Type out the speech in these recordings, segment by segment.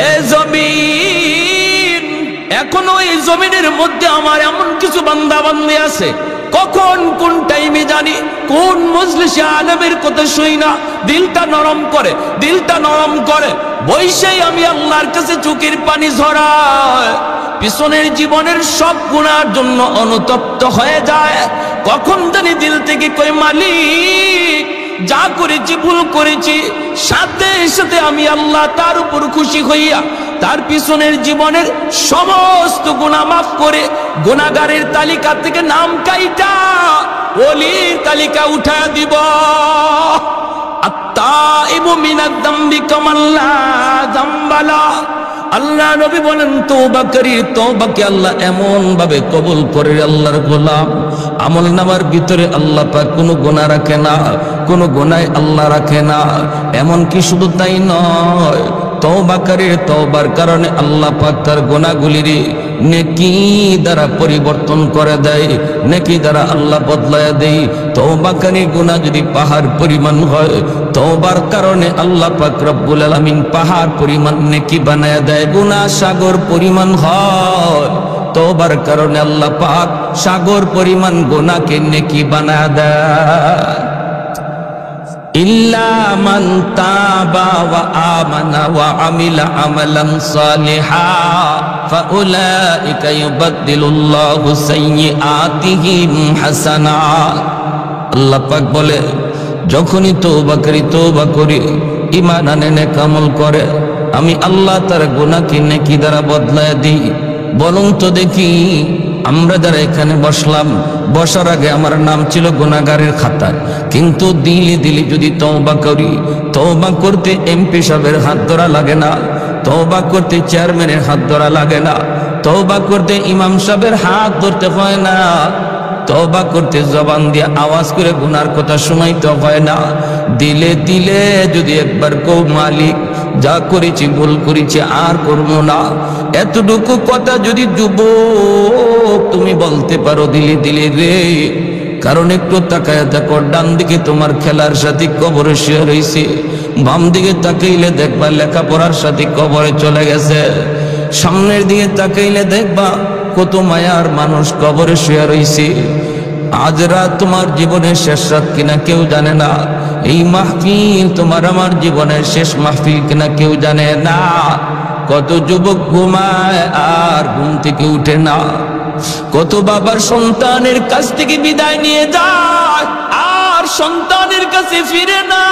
এ জমিন, এখনো এই জমিনের মধ্যে আমার এমন কিছু বান্দা বান্দি আছে, কখন কোন টাইমে জানি কোন মজলিসে আলেমের কথা শুই না দিলটা নরম করে, দিলটা নরম করে বৈশাই আমি আল্লাহর কাছে চোখের পানি ঝরায়, পিছনের জীবনের সব গুনার জন্য অনুতপ্ত হয়ে যায়। কখন জানি দিল থেকে কই মালিক যা করেছি ভুল করেছি, সাথে সাথে আমি আল্লাহ তার উপর খুশি হইয়া তার পিছনের জীবনের সমস্ত গুনাহ মাফ করে গুনাহগারের তালিকা থেকে নাম কাইটা ওলির তালিকা উঠা দিব। আত্তাইবু মিনাদ যামবি কামাল্লা যামবালা। আল্লাহ নবী বলেন তওবাকারী তওবাকে আল্লাহ এমন ভাবে কবুল করে, আল্লাহর গোলাম আমলনামার ভিতরে আল্লাহ পাক কোনো গুনাহ রাখে না, কোনো গুনাহ আল্লাহ রাখে না। এমন কি শুধু তাই নয়, তওবাকারীর তওবার কারণে আল্লাহ পাক তার গুনাহগুলির নেকি দ্বারা পরিবর্তন করে দেয়, নেকি দ্বারা আল্লাহ বদলায় দেয়। তওবাকারী গুনাহ যদি পাহাড় পরিমাণ হয়, তওবার কারণে আল্লাহ পাক রব্বুল আলামিন পাহাড় পরিমাণ নেকি বানায় দেয়। গুনাহ সাগর পরিমাণ হয়, তওবার কারণে আল্লাহ পাক সাগর পরিমাণ গুনাহকে নেকি বানায় দেয়। ইল্লা মান তাবা ওয়া আমানা ওয়া আমিলা আমালান সালিহা ফাউলাইকা ইউবাদদিলুল্লাহু সাইয়্যাতিহিম হাসানাত। আল্লাহ পাক বলে যখনই তওবা করি ঈমান আনে নেক আমল করে, আমি আল্লাহ তার গুনাহকে নেকি দ্বারা বদলায় দিই। বলুন তো দেখি, আমরা যারা এখানে বসলাম, বসার আগে আমার নাম ছিল গুনাহগারের খাতায়, কিন্তু দিলি যদি তওবা করি, তওবা করতে এমপি সাহেবের হাত ধরা লাগে না, তওবা করতে চেয়ারম্যানের হাত ধরা লাগে না, তওবা করতে ইমাম সাহেবের হাত ধরতে হয় না, তওবা করতে জবান দিয়ে আওয়াজ করে গুনার কথা শোনাইতে হয় না। দিলে যদি একবার কও মালিক যা করেছি ভুল করেছি আর করবো না, এতটুকু কথা যদি যুবক তুমি বলতে পারো দিলে রে, কারণ একটু তাকায় দেখো, ডান দিকে তোমার খেলার সাথী কবরে শুয়ে রয়েছে, বাম দিকে তাকাইলে দেখবা লেখাপড়ার সাথী কবরে চলে গেছে, সামনের দিকে তাকাইলে দেখবা কত মায়ার মানুষ কবরে শুয়ে রয়েছে। আজ রাত তোমার জীবনের শেষ রাত কিনা কেউ জানে না, এই মাহফিল তোমার আমার জীবনের শেষ মাহফিল কিনা কেউ জানে না। কত যুবক ঘুমায় আর ঘুম থেকে উঠে না, কত বাবার সন্তানের কাছ থেকে বিদায় নিয়ে যায় আর সন্তানের কাছে ফিরে না।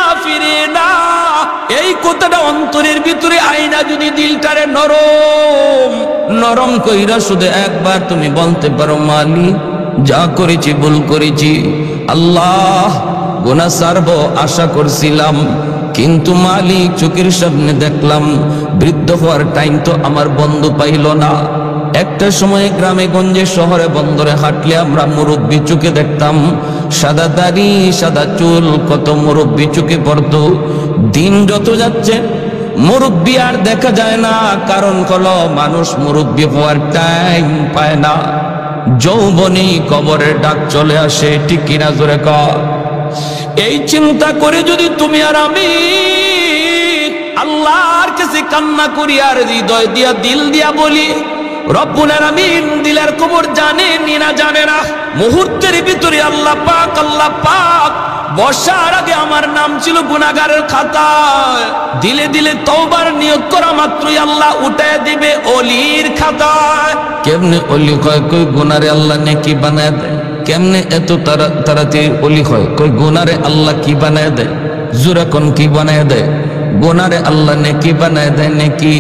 এই কথাটা অন্তরের ভিতরে আইনা যদি দিলটারে নরম কইরা শুধু একবার তুমি বলতে পারো মালিক যা করেছি ভুল করেছি, আল্লাহ গুনাহ ছাড়বো আশা করছিলাম, কিন্তু মালিক চোখের সামনে দেখলাম বৃদ্ধ হওয়ার টাইম তো আমার বন্ধু পাইল না। একটা সময় গ্রামে গঞ্জে শহরে বন্দরে হাঁটলে আমরা মুরব্বী চোখে দেখতাম, সাদা দাড়ি সাদা চুল, কত মুরব্বী চোখে পড়তো। দিন যত যাচ্ছে মুরব্বী আর দেখা যায় না, কারণ হলো মানুষ মুরব্বী হওয়ার টাইম পায় না। যৌবনী কবরের ডাক চলে আসে, ঠিক কিনা জোরে কর। এই চিন্তা করে যদি তুমি আর আমি আল্লাহর কাছে কান্না করি আর হৃদয় দিয়া দিল দিয়া বলি, রব্বুল আলামিন দিলের খবর জানে না জানে না, মুহূর্তের ভিতরে আল্লাহ পাক বসার আগে আমার নাম ছিল গুনাহগারের খাতায়, দিলে তওবার নিয়ত করা মাত্রই আল্লাহ উঠায় দিবে ওলির খাতায়। কেমনে ওলি হয়? কই গুনারে আল্লাহ নেকি বানায় দেয়। কেমনে এত তাড়াতাড়ি ওলি হয়? কই গুনারে আল্লাহ কি বানায় দেয়? জুরাকন কি বানায় দেয়? গুনারে আল্লাহ নেকি বানায় দেয়, নেকি।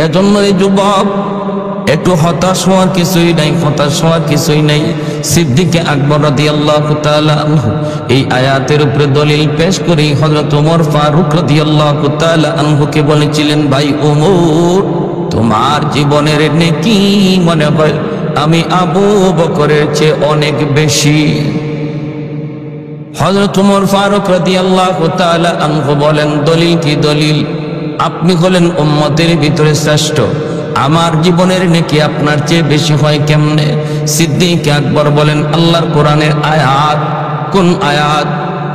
এজন্য এই যুবক একটু হতাশ হওয়ার কিছুই নাই, সিদ্দিকে আকবর রাদিয়াল্লাহু তাআলা আনহু এই আয়াতের উপরে দলিল পেশ করে হযরত ওমর ফারুক রাদিয়াল্লাহু তাআলা আনহুকে বলেছিলেন, ভাই ওমর, তোমার জীবনের নেকি মনে হয় আমি আবু বকরের চেয়ে অনেক বেশি। হযরত ওমর ফারুক রাদিয়াল্লাহু তাআলা আনহু বলেন, দলিল কি? দলিল, আপনি হলেন উম্মতের ভিতরে শ্রেষ্ঠ, আমার জীবনের নেকি আপনার চেয়ে বেশি হয় কেমনে? সিদ্দিক আকবর বলেন, আল্লাহর কোরআনের আয়াত। কোন আয়াত?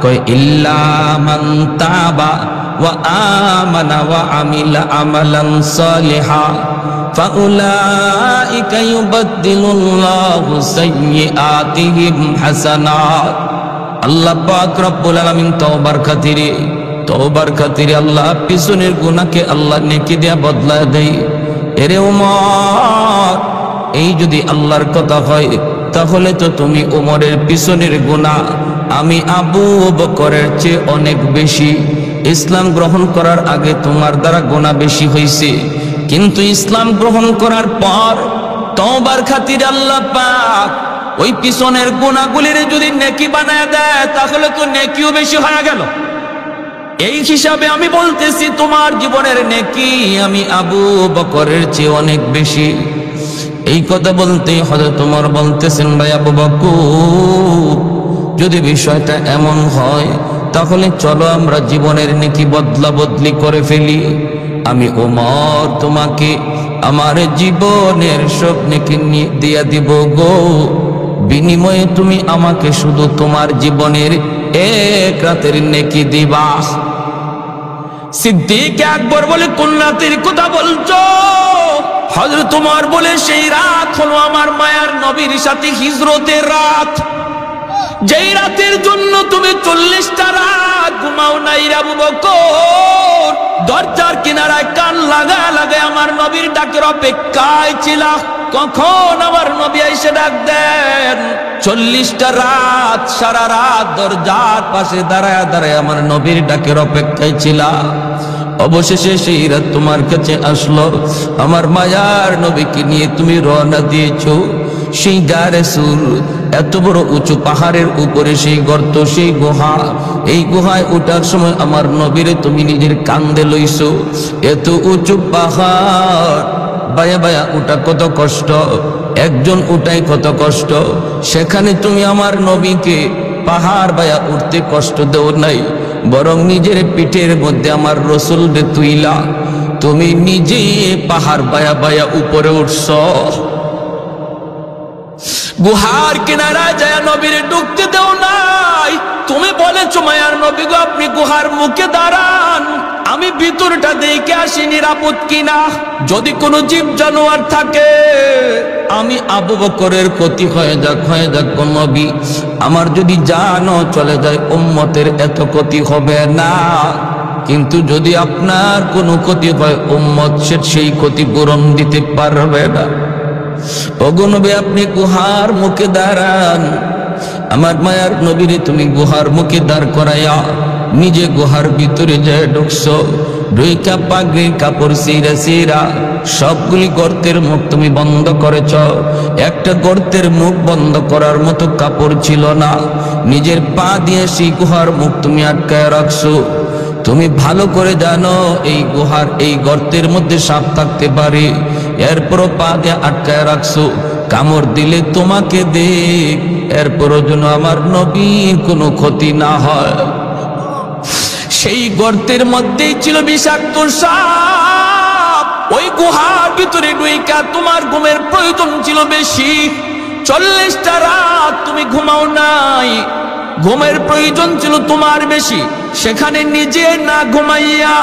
কয় ইল্লা মান তাবা ওয়া আমানা ওয়া আমিলা আমালান সালিহা ফাউলাইকা ইউবাদদিলুল্লাহু সাইয়্যাতিহিম হাসানাত। আল্লাহ পাক রব্বুল আলামিন তওবার খাতিরে আল্লাহ পিছনের গুনাহকে আল্লাহ নেকি দিয়া বদলা দেয়। এরে উমর, এই যদি আল্লাহর কথা হয় তাহলে তো তুমি উমরের পিছনের গুনাহ আমি আবু বকরের চেয়ে অনেক বেশি। ইসলাম গ্রহণ করার আগে তোমার দ্বারা গুনাহ বেশি হয়েছে, কিন্তু ইসলাম গ্রহণ করার পর তওবার খাতিরে আল্লাহ পাক ওই পিছনের গুনাহগুলির যদি নেকি বানায় দেয় তাহলে তো নেকিও বেশি হয়ে গেল। এই হিসাবে আমি বলতেছি তোমার জীবনের নেকি আমি আবু বকরের চেয়ে অনেক বেশি। এই কথা বলতে হযরত ওমর বলতেছেন, ভাই আবু বকর, যদি বিষয়টা এমন হয় তাহলে চলো আমরা জীবনের নেকি বদলা বদলি করে ফেলি। আমি ওমর তোমাকে আমার জীবনের সব নেকি দিয়া দিব গো, বিনিময়ে তুমি আমাকে শুধু তোমার জীবনের এক রাতের নেকি দিবা। সিদ্দিক আকবর বলে, কোন রাতের কথা বলছো? হযরত ওমর বলে, সেই রাত হলো আমার মায়ার নবীর সাথে হিজরতের রাত, যেই রাতের জন্য তুমি 40টা রাত ঘুমাও নাই রে আবু বকর। দরজার কিনারায় কান লাগায় আমার নবীর ডাকের অপেক্ষায় ছিলা, কখন আমার নবী এসে ডাক দেন। 40টা রাত সারা রাত দরজার পাশে দাঁড়ায় আমার নবীর ডাকের অপেক্ষায় ছিলা। অবশেষে সেই রাত তোমার কাছে আসলো, আমার মায়ার নবীকে নিয়ে তুমি রওনা দিয়েছো সেই গারে সুর, এত বড় উঁচু পাহাড়ের উপরে সেই গর্ত, সেই গুহা। এই গুহায় ওঠার সময় আমার নবীরে তুমি নিজের কান্দে লইছো। এত উঁচু পাহাড় বায়া বায়া উঠা কত কষ্ট, একজন উঠাই কত কষ্ট, সেখানে তুমি আমার নবীকে পাহাড় বায়া উঠতে কষ্ট দেও নাই, বরং নিজের পিঠের মধ্যে আমার রসুলকে তুইলা তুমি নিজে পাহাড় বায়া বায়া উপরে উঠছ। গুহার কিনারায় যায় নবীর ঢুকতে দেও নাই, তুমি বলেছো মায়ার নবী গো আপনি গুহার মুখে দাঁড়ান, আমি ভিতরটা দেখে আসি নিরাপদ কিনা, যদি কোনো জীব জানোয়ার থাকে আমি আবু বকরের ক্ষতি হয়ে যাক গো নবী, আমার যদি জানও চলে যায় উম্মতের এত ক্ষতি হবে না, কিন্তু যদি আপনার কোনো ক্ষতি হয় উম্মত সেই ক্ষতিপূরণ দিতে পারবে না। ওগো নবী আপনি গুহার মুখে দাঁড়ান, আমার মায়ার নবীরে তুমি গুহার মুখে দাঁড় করাইয়া নিজে গুহার ভিতরে যায় ঢুকছো, ঢুইকা পাগড়ির কাপড় সিরা সবগুলি গর্তের মুখ তুমি বন্ধ করেছ, একটা গর্তের মুখ বন্ধ করার মতো কাপড় ছিল না, নিজের পা দিয়ে সেই গুহার মুখ তুমি আটকায় রাখছো। তুমি ভালো করে জানো এই গুহার এই গর্তের মধ্যে সাপ থাকতে পারে, এরপরও পা দিয়ে আটকায় রাখছো, কামড় দিলে তোমাকে দেখ, এরপরও যেন আমার নবীর কোনো ক্ষতি না হয়। সেই গর্তের মধ্যেই ছিল বিষাক্ত সাপ, ওই গুহার ভিতরে ঢুইকা তোমার ঘুমের প্রয়োজন ছিল বেশি, 40টা রাত তুমি ঘুমাও নাই, ঘুমের প্রয়োজন ছিল তোমার বেশি, সেখানে নিজে না ঘুমাইয়া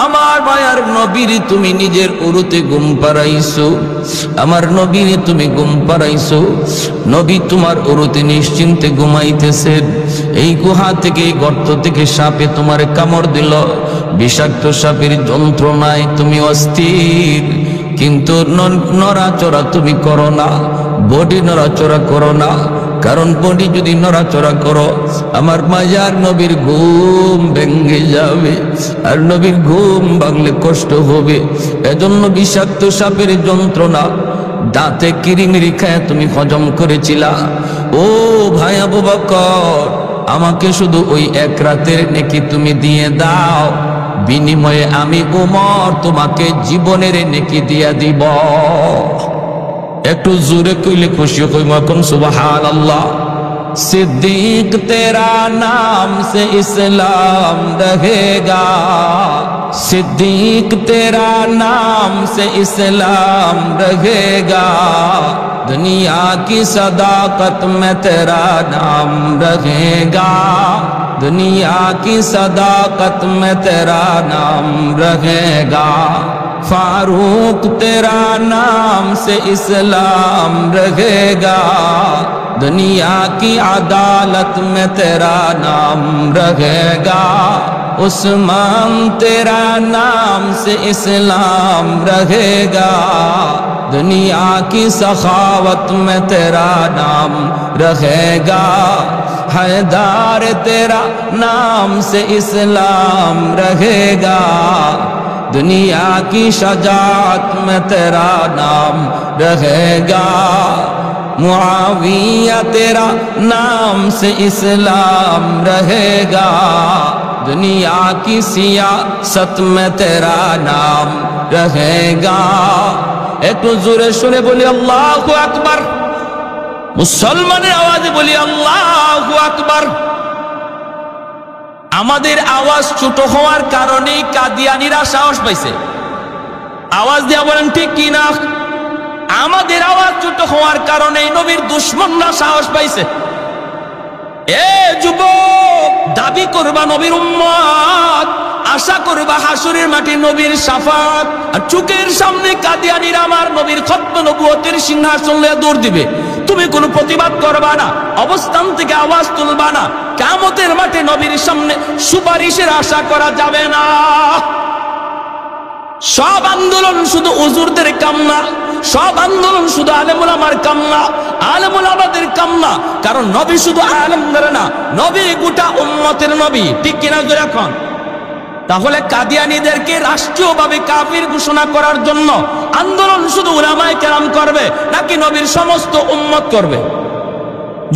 আমার মায়ার নবীর তুমি নিজের উরুতে ঘুম পাড়াইছো, আমার নবীর তুমি ঘুম পাড়াইছো, নবী তোমার উরুতে নিশ্চিন্তে ঘুমাইতেছেন। এই গুহা থেকে এই গর্ত থেকে সাপে তোমার কামড় দিল, বিষাক্ত সাপের যন্ত্রণায় তুমি অস্থির, কিন্তু নড়াচড়া তুমি করো না, বডি নড়াচড়া করো না, কারণ বডি যদি নড়াচড়া করো আমার মায়ার নবীর ঘুম ভেঙে যাবে, আর নবীর ঘুম ভাঙলে কষ্ট হবে। এজন্য বিষাক্ত সাপের যন্ত্রণা দাঁতে কিরিমিরি খায় তুমি হজম করেছিলা। ও ভাই আবু বকর, আমাকে শুধু ওই এক রাতের নেকি তুমি দিয়ে দাও, বিনিময়ে আমি ওমর তোমাকে জীবনের নেকি দিয়া দিব। একটু জোরে কইলে খুশি হইম এখন সুবহানাল্লাহ। सिद्दीक तेरा नाम से इस्लाम रहेगा, सिद्दीक तेरा नाम से इस्लाम रहेगा, दुनिया की सदाकत में तेरा नाम रहेगा, दुनिया की सदाकत में तेरा नाम रहेगा। फारूक तेरा नाम से इस्लाम रहेगा, दुनिया की अदालत में तेरा नाम रहेगा। उस्मान तेरा नाम से इस्लाम रहेगा, दुनिया की सखावत में तेरा नाम रहेगा। हैदर तेरा नाम से इस्लाम रहेगा, दुनिया की शजाअत में तेरा नाम रहेगा। मुआविया तेरा नाम से इस्लाम रहेगा, दुनिया की सियासत में तेरा नाम रहेगा। एक तो जोरे सुने बोली अल्लाहु अकबर, मुसलमाনের आवाज़े बोली अल्लाहु अकबर। আমাদের আওয়াজ ছোট হওয়ার কারণে কাদিয়ানীরা সাহস পাইছে, আওয়াজ দিয়া বলেন ঠিক কি না? আমাদের আওয়াজ ছোট হওয়ার কারণে নবীর দুশমনরা সাহস পাইছে। এ যুবক, দাবি করবা নবীর উম্মত, আশা করবা হাসরের মাঠে নবীর শাফাত, আর চোখের সামনে কাদিয়ানীরা আমার নবীর খতম নবুয়তের সিংহাসন লয়ে দৌড় দিবে, তুমি কোনো প্রতিবাদ করবা না, অবস্থান থেকে আওয়াজ তুলবা না। কিয়ামতের মাঠে নবীর সামনে সুপারিশের আশা করা যাবে না। সব আন্দোলন শুধু হুজুরদের কাম না, সব আন্দোলন শুধু আলেম উলামার কাম না, আলেম উলামাদের কাম না। কারণ নবী শুধু আলেমদের না, নবী গোটা উম্মতের নবী, ঠিক কিনা এখন? তাহলে কাদিয়ানীদেরকে রাষ্ট্রীয়ভাবে কাফির ঘোষণা করার জন্য আন্দোলন শুধু উলামায়ে কেরাম করবে নাকি নবীর সমস্ত উম্মত করবে?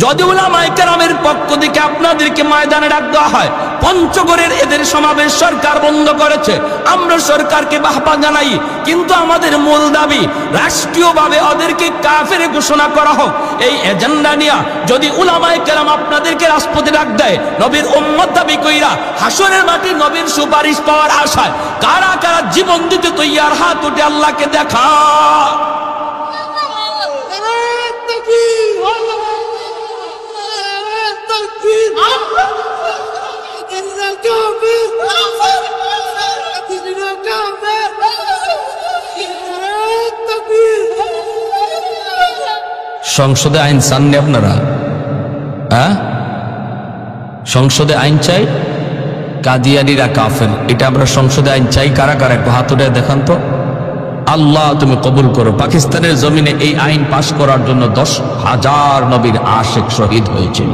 যদি উলামায়ে কেরামের পক্ষ থেকে আপনাদেরকে ময়দানে ডাক দেওয়া হয়, পঞ্চগড়ের এদের সমাবেশ সরকার বন্ধ করেছে, আমরা সরকারকে বাহবা জানাই, কিন্তু আমাদের মূল দাবি রাষ্ট্রীয়ভাবে ওদেরকে কাফের ঘোষণা করা হোক। এই এজেন্ডা নিয়ে যদি উলামায়ে কেরাম আপনাদেরকে রাজপথে ডাক দেয়, নবীর উম্মত দাবি কইরা হাসরের মাঠে নবীর সুপারিশ পাওয়ার আশায় কারা কারা জীবন দিতে তৈয়ার, হাত উঠে আল্লাহকে দেখা। সংসদে আইন চাননি আপনারা? হ্যাঁ, সংসদে আইন চাই, কাদিয়ানীরা কাফের, এটা আমরা সংসদে আইন চাই। কারা কারা একটু হাত উঠে দেখান তো। আল্লাহ তুমি কবুল করো। পাকিস্তানের জমিনে এই আইন পাশ করার জন্য 10,000 নবীর আশিক শহীদ হয়েছিল।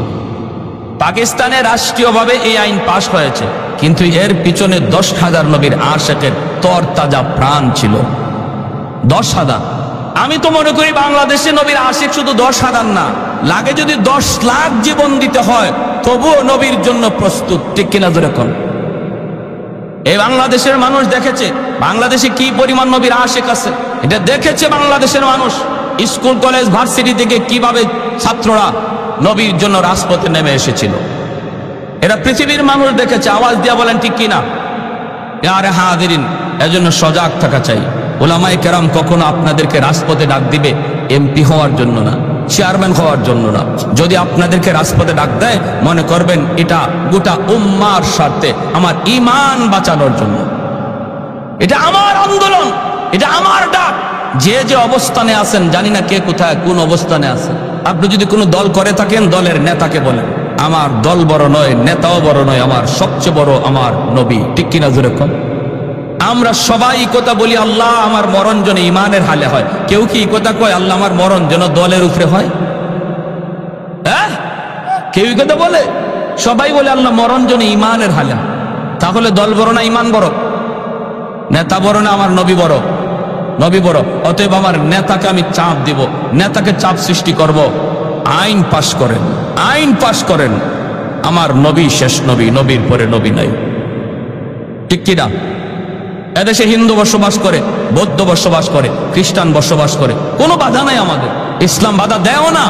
পাকিস্তানে রাষ্ট্রীয়ভাবে এই আইন পাশ হয়েছে, কিন্তু এর পিছনে 10,000 নবীর আশিকের তরতাজা প্রাণ ছিল। 10,000। আমি তো মনে করি বাংলাদেশে নবীর আশিক শুধু 10,000 না, লাগে যদি 10 লাখ জীবন দিতে হয় তবুও নবীর জন্য প্রস্তুত, ঠিক কিনা যেরকম? এই বাংলাদেশের মানুষ দেখেছে বাংলাদেশে কি পরিমাণ নবীর আশিক আছে, এটা দেখেছে বাংলাদেশের মানুষ। স্কুল কলেজ ভার্সিটি থেকে কিভাবে ছাত্ররা নবীর জন্য রাজপথে নেমে এসেছিল, এরা পৃথিবীর মানুষ দেখেছে। আওয়াজ দিয়া বলেন ঠিক কিনা? আরে হাজিরিন, এজন্য সজাগ থাকা চাই। উলামায়ে কেরাম কখনো আপনাদেরকে রাজপথে ডাক দিবে এমপি হওয়ার জন্য না, চেয়ারম্যান হওয়ার জন্য না। যদি আপনাদেরকে রাজপথে ডাক দেয়, মনে করবেন এটা গোটা উম্মার স্বার্থে, আমার ঈমান বাঁচানোর জন্য। এটা আমার আন্দোলন, এটা আমার ডাক। যে যে অবস্থানে আছেন, জানি না কে কোথায় কোন অবস্থানে আছেন, আপনি যদি কোনো দল করে থাকেন, দলের নেতাকে বলেন আমার দল বড় নয়, নেতাও বড় নয়, আমার সবচেয়ে বড় আমার নবী, ঠিক কিনা যেরকম? আমরা সবাই কথা বলি আল্লাহ আমার মরণ যেন ইমানের হালে হয়। কেউ কি কথা কয় আল্লাহ আমার মরণ যেন দলের উপরে হয়? হ্যাঁ, কেউ কথা বলে? সবাই বলে আল্লাহ মরণ যেন ইমানের হালে। তাহলে দল বড় না ইমান বড়? নেতা বড় না আমার নবী বড়? নবী বড়। অতএব আমার নেতাকে আমি চাপ দিব, নেতাকে চাপ সৃষ্টি করব, আইন পাশ করেন, আইন পাশ করেন। আমার নবী শেষ নবী, নবীর পরে নবী নাই, ঠিক কিনা? এদেশে হিন্দু বসবাস করে, বৌদ্ধ বসবাস করে, খ্রিস্টান বসবাস করে, কোনো বাধা নাই আমাদের। ইসলাম বাধা দেয় না,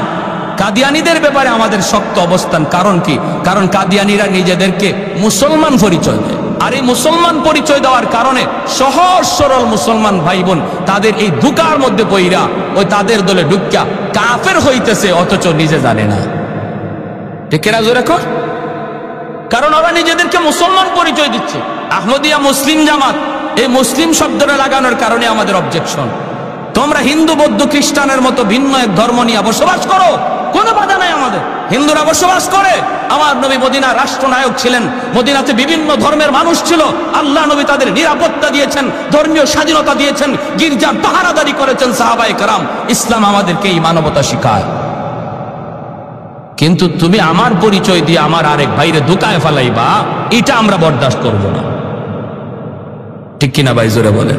কাদিয়ানীদের ব্যাপারে আমাদের শক্ত অবস্থান। কারণ কি? কারণ কাদিয়ানীরা নিজেদেরকে মুসলমান পরিচয় দেয়, আর এই মুসলমান পরিচয় দেওয়ার কারণে সহজ সরল মুসলমান ভাই বোন তাদের এই ধোঁকার মধ্যে পইরা ওই তাদের দলে ঢুকিয়া কাফের হইতেছে, অথচ নিজে জানে না। ঠিক না জোরে কর? কারণ ওরা নিজেদেরকে মুসলমান পরিচয় দিচ্ছে। আহমদিয়া মুসলিম জামাত, এই মুসলিম শব্দটা লাগানোর কারণে আমাদের অবজেকশন। তোমরা হিন্দু বৌদ্ধ খ্রিস্টানের মতো ভিন্ন এক ধর্ম নিয়ে বসবাস করো, কোনো বাধা নাই আমাদের। হিন্দুরা বসবাস করে, আমার নবী মদিনার রাষ্ট্রনায়ক ছিলেন, মদিনাতে বিভিন্ন ধর্মের মানুষ ছিল, আল্লাহ নবী তাদের নিরাপত্তা দিয়েছেন, ধর্মীয় স্বাধীনতা দিয়েছেন, গির্জার পাহারাদারি করেছেন সাহাবায়ে কেরাম। ইসলাম আমাদেরকে এই মানবতা শিখায়। কিন্তু তুমি আমার পরিচয় দিয়ে আমার আরেক ভাইরে ধোঁকায় ফেলাইবা, এটা আমরা বরদাস্ত করব না। ঠিক কিনা ভাই? জোরে বলে।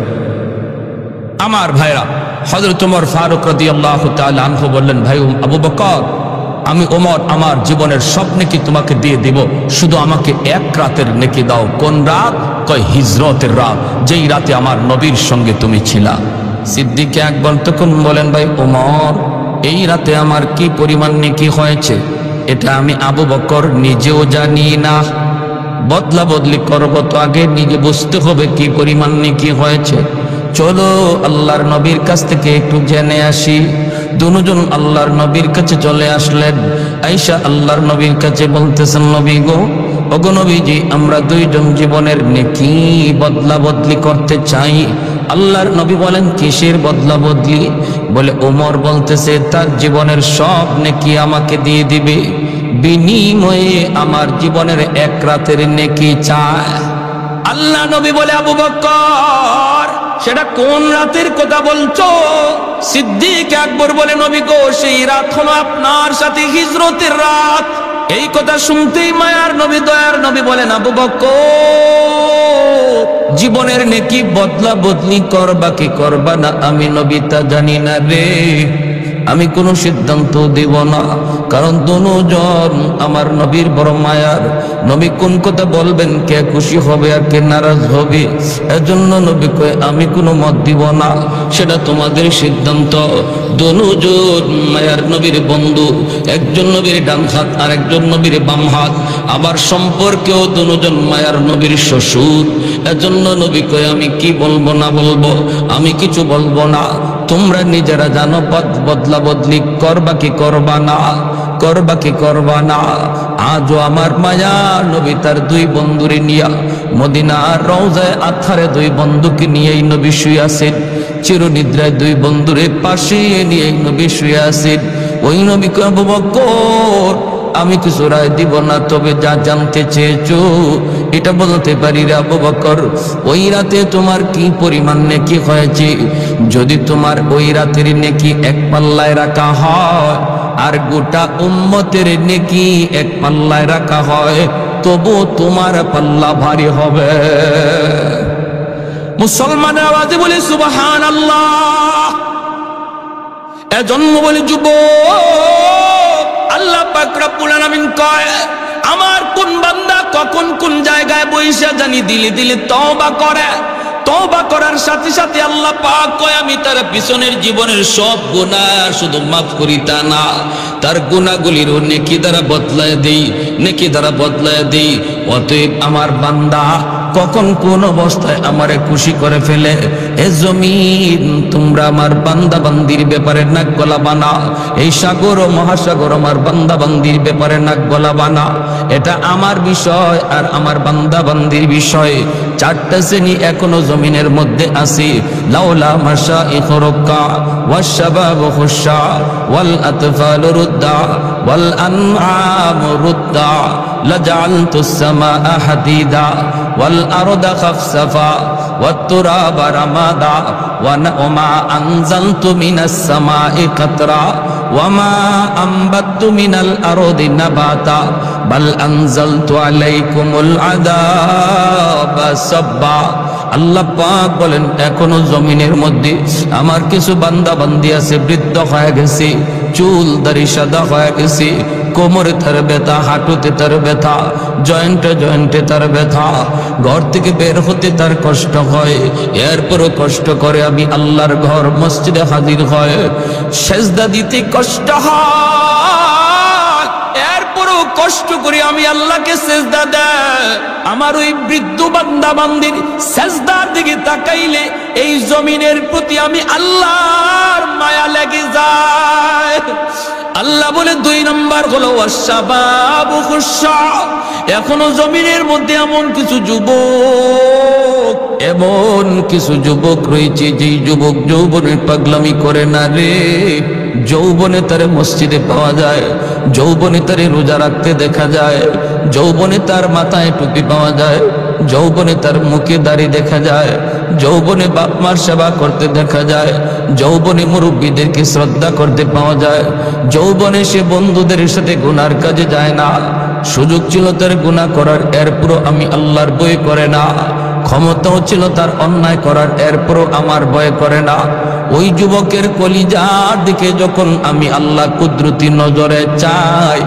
আমার ভাইরা, হযরত ওমর ফারুক রাদিয়াল্লাহু তাআলা আনহু বললেন, ভাই আবু বকর, আমি ওমর আমার জীবনের সব নেকি তোমাকে দিয়ে দিব, শুধু আমাকে এক রাতের নেকি দাও। কোন রাত? কয় হিজরতের রাত, যেই রাতে আমার নবীর সঙ্গে তুমি ছিলা। সিদ্দিক আকবর তখন বলেন, ভাই ওমর, এই রাতে আমার কি পরিমাণ নেকি হয়েছে এটা আমি আবু বকর নিজেও জানি না। বদলা বদলি করবো তো আগে নিজে বুঝতে হবে কি পরিমাণ নেকি হয়েছে। চলো আল্লাহর নবীর কাছ থেকে একটু জেনে আসি। দুজন আল্লাহর নবীর কাছে চলে আসলেন। আয়েশা আল্লাহর নবীর কাছে বলতেছেন, নবী গো, ওগো নবীজি, আমরা দুইজন জীবনের নেকি বদলা বদলি করতে চাই। আল্লাহর নবী বলেন, কিসের বদলা বদলি? বলে ওমর বলতেছে তার জীবনের সব নেকি আমাকে দিয়ে দিবে, বিনিময়ে আমার জীবনের এক রাতের নেকি চায়। আল্লাহ নবী বলে, আবু বকর, সেটা কোন রাতের কথা বলছো? সিদ্দিক আকবর বলে, নবী গো, সেই রাত হলো আপনার সাথে হিজরতের রাত। এই কথা শুনতেই মায়ার নবী, দয়ার নবী বলেন, আবু বকর, জীবনের নেকি বদলা বদলি করবা কি করবা না আমি নবী তা জানি না রে। আমি কোনো সিদ্ধান্ত দেব না, কারণ দুজন আমার নবীর বড় মায়ার। নবী কোন কথা বলবেন, কে খুশি হবে আর কে নারাজ হবে, এজন্য নবী কয় আমি কোনো মত দিব না, সেটা তোমাদের সিদ্ধান্ত। দুজন মায়ার নবীর বন্ধু, একজন নবীর ডান হাত আর একজন নবীর বাম হাত, আবার সম্পর্কেও দুজন মায়ার নবীর শ্বশুর। এজন্য নবী কয় আমি কি বলবো না বলবো, আমি কিছু বলবো না, তোমরা নিজেরা জানো বদলা বদলি করবা কি করবা না, করবা কি করবা না। আজও আমার মায়া নবী তার দুই বন্ধুরে নিয়া মদিনার রওজায় আথারে দুই বন্ধুকে নিয়েই নবী শুয়ে আছেন। চিরনিদ্রায় দুই বন্ধুরে পাশে নিয়ে নবী শুয়ে আছেন। ওই নবী কয়, আবু বকর, আমি কিছু রায় দিব না, তবে যা জানতে চেয়েছো এটা বলতে পারি রে আবু বকর। ওই রাতে তোমার কি পরিমাণ নেকি হয়েছে? যদি তোমার ওই রাতের নেকি এক পাল্লায় রাখা হয় আর গোটা উম্মতের নেকি এক পাল্লায় রাখা হয়, তবু তোমার পাল্লা ভারী হবে। মুসলমানের আওয়াজে বলি সুবহানাল্লাহ। এজন্য বলি যুবক, আল্লাহ পাক রব্বুল আলামিন কয়, আমার কোন বান্দা কখন কোন জায়গায় বইসা জানি দিলে দিলে তওবা করে, তওবা করার সাথে সাথে আল্লাহ পাক কয় আমি তার পিছনের জীবনের সব গুনাহ শুধু মাফ করি তা না, তার গুনাহগুলিরও নেকি দ্বারা বদলায় দেই, নেকি দ্বারা বদলায় দেই। অতএব আমার বান্দা কখন কোন অবস্থায় আমারে খুশি করে ফেলে, এ জমিন তোমরা আমার বান্দা বান্দির ব্যাপারে নাক গলাবা না। এই সাগর ও মহাসাগর আমার বান্দা বান্দির ব্যাপারে নাক গলাবা না। এটা আমার বিষয় আর আমার বান্দা বান্দির বিষয়। চারটা শ্রেণী এখনো জমিনের মধ্যে আছে। লাউলা মাশাইখ রুক্কা ওয়াশ শাবাবু খুশা ওয়াল আতফালু রুদ্দা ওয়াল আনআম রুদ্দা লাজআলতুস সামাআ হাদিদা ওয়াল আরদা খাফসাফা ওয়াত তুরাবা রামাদা ওয়ামা আনজালতু মিনাস সামাই কাতরা ওয়ামা আনবাততু মিনাল আরদি নাবাতা বাল আনজালতু আলাইকুমুল আযাবা সাব্বা। আল্লাহ পাক বলেন, এখনো জমিনের মধ্যে আমার কিছু বান্দা বান্দি আছে, বৃদ্ধ হয়ে গেছে, চুল দাড়ি সাদা হয়ে গেছে, কোমরে তার ব্যথা, হাঁটুতে তার ব্যথা, জয়েন্টে জয়েন্টে তার ব্যথা, ঘর থেকে বের হতে তার কষ্ট হয়, এরপরও কষ্ট করে আমি আল্লাহর ঘর মসজিদে হাজির হয়, সেজদা দিতে কষ্ট হয়। কষ্ট করে আমি আল্লাহকে সেজদা দেয়, আমার ওই বৃদ্ধ বান্দা বান্দির সেজদার দিকে তাকাইলে এই জমিনের প্রতি আমি আল্লাহর মায়া লেগে যায়। আল্লাহ বলে 2 নম্বর হলো ওয়াশাবাবু খুশা। এখনো জমিনের মধ্যে এমন কিছু যুবক রয়েছে যেই যুবক যৌবনের পাগলামি করে না রে। যৌবনে তারে মসজিদে পাওয়া যায়, যৌবনে তারে রোজা রাখতে দেখা যায়, যৌবনে তার মাথায় টুপি পাওয়া যায়, যৌবনে তার মুখে দাড়ি দেখা যায়, যৌবনে বাপ মার সেবা করতে দেখা যায়, যৌবনে মুরব্বীদেরকে শ্রদ্ধা করতে পাওয়া যায়, যৌবনে সে বন্ধুদের সাথে গুনার কাজে যায় না। সুযোগ ছিল তার গুনাহ করার, এরপরও আমি আল্লাহর ভয় করে না। ক্ষমতাও ছিল তার অন্যায় করার, এরপরও আমার ভয় করে না। ওই যুবকের কলিজার দিকে যখন আমি আল্লাহ কুদরতি নজরে চাই,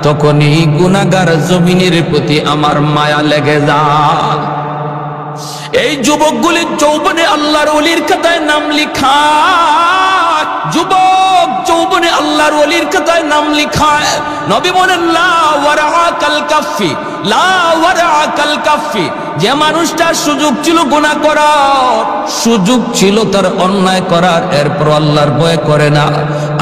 তখন এই গুনাহগার জমিনের প্রতি আমার মায়া লেগে যায়। এই যুবকগুলি যৌবনে আল্লাহর ওলির খাতায় নাম লিখায়, যুবক যৌবনে আল্লাহর ওলির খাতায় নাম লিখায়। নবী বলেন লা ওয়ারাকাল কাফি, লা ওয়ারাকাল কাফি। যে মানুষটার সুযোগ ছিল গুনাহ করার, সুযোগ ছিল তার অন্যায় করার, এরপর আল্লাহর ভয় করে না,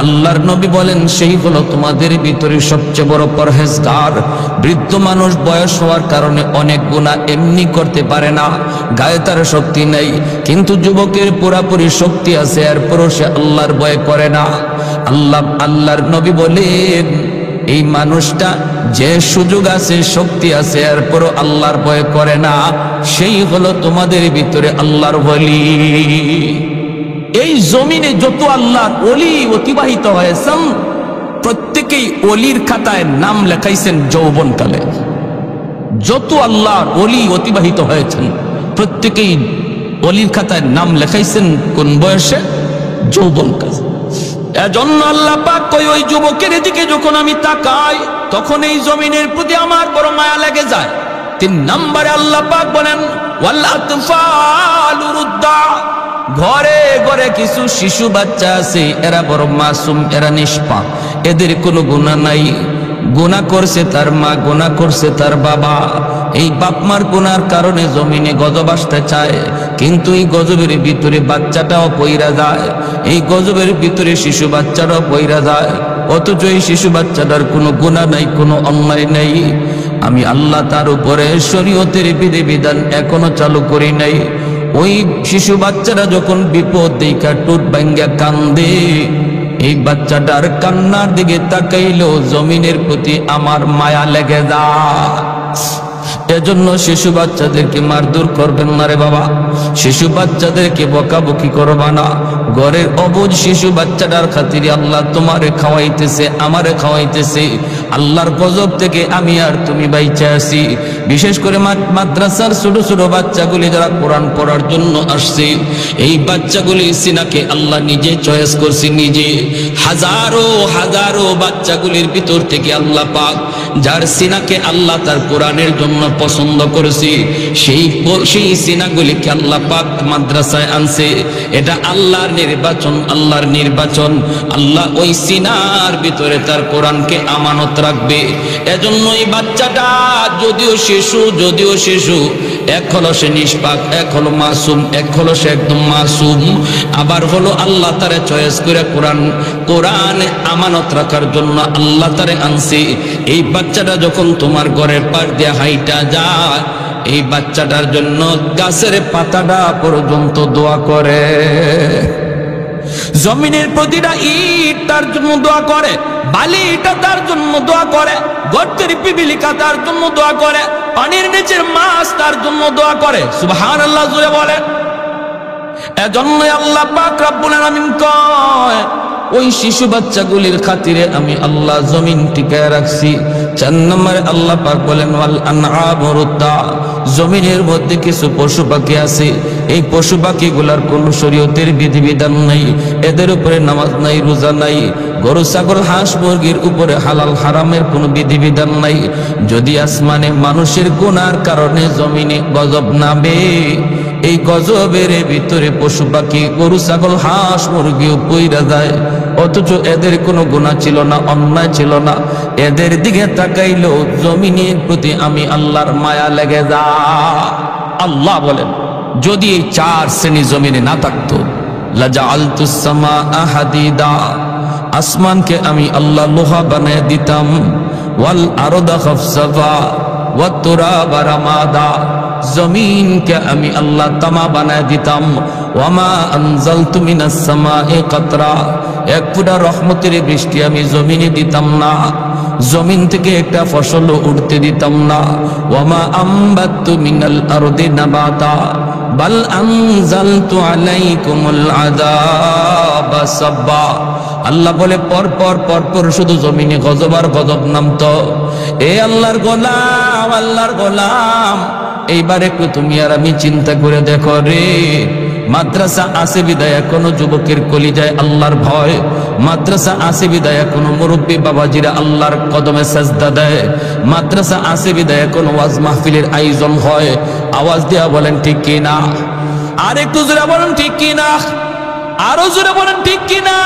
আল্লাহর নবী বলেন সেই হলো তোমাদের ভিতরে সবচেয়ে বড় পরহেজগার। বৃদ্ধ মানুষ বয়স হওয়ার কারণে অনেক গুনাহ এমনি করতে পারে না, গায়ে তার শক্তি নেই, কিন্তু যুবকের পুরাপুরি শক্তি আছে, এরপরও সে আল্লাহর ভয় করে না। আল্লাহর নবী বলেন এই মানুষটা যে সুযোগ আছে, শক্তি আছে, এরপরও আল্লাহর ভয় করে না, সেই হলো তোমাদের ভিতরে আল্লাহর ওলি। এই জমিনে যত আল্লাহর ওলি অতিবাহিত হয়েছেন, প্রত্যেকেই ওলির খাতায় নাম লেখাইছেন যৌবনকালে। যত আল্লাহর ওলি অতিবাহিত হয়েছেন, প্রত্যেকেই ওলির খাতায় নাম লেখাইছেন কোন বয়সে? যৌবনকালে। এজন্য আল্লাহ পাক কই ওই যুবকের দিকে যখন আমি তাকাই, তখন এই জমিনের প্রতি আমার বড় মায়া লেগে যায়। 3 নম্বরে আল্লাহ পাক বলেন ওয়াল আতফালু রুদ্দা। ঘরে ঘরে কিছু শিশু বাচ্চা আছে, এরা বড় মাসুম, এরা নিষ্পাপ, এদের কোনো গুনাহ নাই। গুনাহ করছে তার মা, গুনাহ করছে তার বাবা। এই বাপ মার গুনার কারণে জমিনে গজব আসতে চায়, কিন্তু এই গজবের ভিতরে বাচ্চাটাও পইরা যায়, এই গজবের ভিতরে শিশু বাচ্চাটাও পইরা যায়, অথচ এই শিশু বাচ্চাটার কোনো গুনাহ নাই, কোনো অন্যায় নাই। আমি আল্লাহ তার উপরে শরীয়তের বিধিবিধান এখনো চালু করি নাই। ওই শিশু বাচ্চারা যখন বিপদ দেখা টুট ভাঙ্গা কান্দে, এই বাচ্চাটার কান্নার দিকে তাকাইলেও জমিনের প্রতি আমার মায়া লেগে যায়। এজন্য শিশু বাচ্চাদেরকে মারধর করবেন না রে বাবা, শিশু বাচ্চাদেরকে বকাবকি করবা না। ঘরের অবুঝ শিশু বাচ্চাটার খাতিরে আল্লাহ তোমারে খাওয়াইতেছে, আমারে খাওয়াইতেছে। আল্লাহর গজব থেকে আমি আর তুমি বাইচা আছি। বিশেষ করে মাদ্রাসার ছোট ছোট বাচ্চাগুলি যারা কোরআন পড়ার জন্য আসছে, এই বাচ্চাগুলি সিনাকে আল্লাহ নিজে চয়েস করছে, নিজে। হাজারো হাজারো বাচ্চাগুলির ভিতর থেকে আল্লাহ পাক যার সিনাকে আল্লাহ তার কোরআনের জন্য পছন্দ করেছে, সেই সিনাগুলিকে আল্লাহ পাক মাদ্রাসায় আনছে। এটা আল্লাহর নির্বাচন, আল্লাহর নির্বাচন। আল্লাহ ওই সিনার ভিতরে তার কোরআনকে আমানত রাখবে। এজন্য এই বাচ্চাটা যদিও শিশু, এক হলো সে নিষ্পাক, এক হলো মাসুম, এক হলো সে একদম মাসুম, আবার হলো আল্লাহ তারে চয়েস করে কোরআন আমানত রাখার জন্য আল্লাহ তারে আনছে। এই বাচ্চাটা যখন তোমার ঘরের পাশ দিয়ে হাইটা যায়, এই বাচ্চাটার জন্য গাছের পাতাটা পর্যন্ত দোয়া করে, জমিনের প্রতিটা ইট তার জন্য দোয়া করে, বালিটা তার জন্য দোয়া করে, গর্তের পিপিলিকা তার জন্য দোয়া করে, পানির নিচের মাছ তার জন্য দোয়া করে। সুবহানাল্লাহ জোরে বলেন। এজন্য আল্লাহ পাক রব্বুল আলামিন কয় ওই শিশু বাচ্চাগুলির খাতিরে আমি আল্লাহ জমিন টিকায় রাখছি। 4 নম্বরে আল্লাহ পাক বলেন ওয়াল আনআমু রুদ্দা। জমিনের মধ্যে কিছু পশু পাখি আছে, এই পশু পাখিগুলার কোন শরীয়তের বিধিবিধান নাই, এদের উপরে নামাজ নাই, রোজা নাই। গরু ছাগল হাঁস মুরগির উপরে হালাল হারামের কোনো বিধিবিধান নাই। যদি আসমানে মানুষের গুনার কারণে জমিনে গজব নামে, এই গজবের ভিতরে পশু পাখি গরু ছাগল হাঁস মুরগিও পইরা যায়, অথচ এদের কোনো গুনাহ ছিল না, অন্যায় ছিল না। এদের দিকে তাকাইলো জমিনের প্রতি আমি আল্লাহর মায়া লেগে যা। আল্লাহ বলেন যদি এই 4 শ্রেণী জমিনে না থাকতো, লাজাআলতুস সামাআ হাদিদা, আসমানকে আমি আল্লাহ লোহা বানায় দিতাম, ওয়াল আরদা খাফসাফা ওয়াত তুরাবা রামাদা, জমিনকে আমি আল্লাহ তামা বানায় দিতাম, ওয়ামা আনজালতু মিনাস সামা'i কাতরা, এক ফোঁটা রহমতের বৃষ্টি আমি জমিনে দিতাম না, জমিন থেকে একটা ফসল উঠতে দিতাম না, ওয়ামা আমবাতু মিনাল আরদি নাবাতা বাল আনজালতু আলাইকুমুল আযাবা সাব্বা। আল্লাহ বলে পর শুধু জমিনে গজব আর গজব নামতো। এ আল্লাহর গোলাম, আল্লাহর গোলাম, এইবার একটু তুমি আর আমি চিন্তা করে দেখো রে, মাদ্রাসা আছে বিদায় কোনো যুবকের কলিজায় আল্লাহর ভয়, মাদ্রাসা আছে বিদায় কোনো মুরব্বী বাবাজিরা আল্লাহর কদমে সাজদা দেয়, মাদ্রাসা আছে বিদায় কোনো ওয়াজ মাহফিলের আয়োজন হয়। আওয়াজ দেয়া বলেন ঠিক কি না? আর একটু জোরে বলেন ঠিক কি না? আরো জোরে বলেন ঠিক কি না?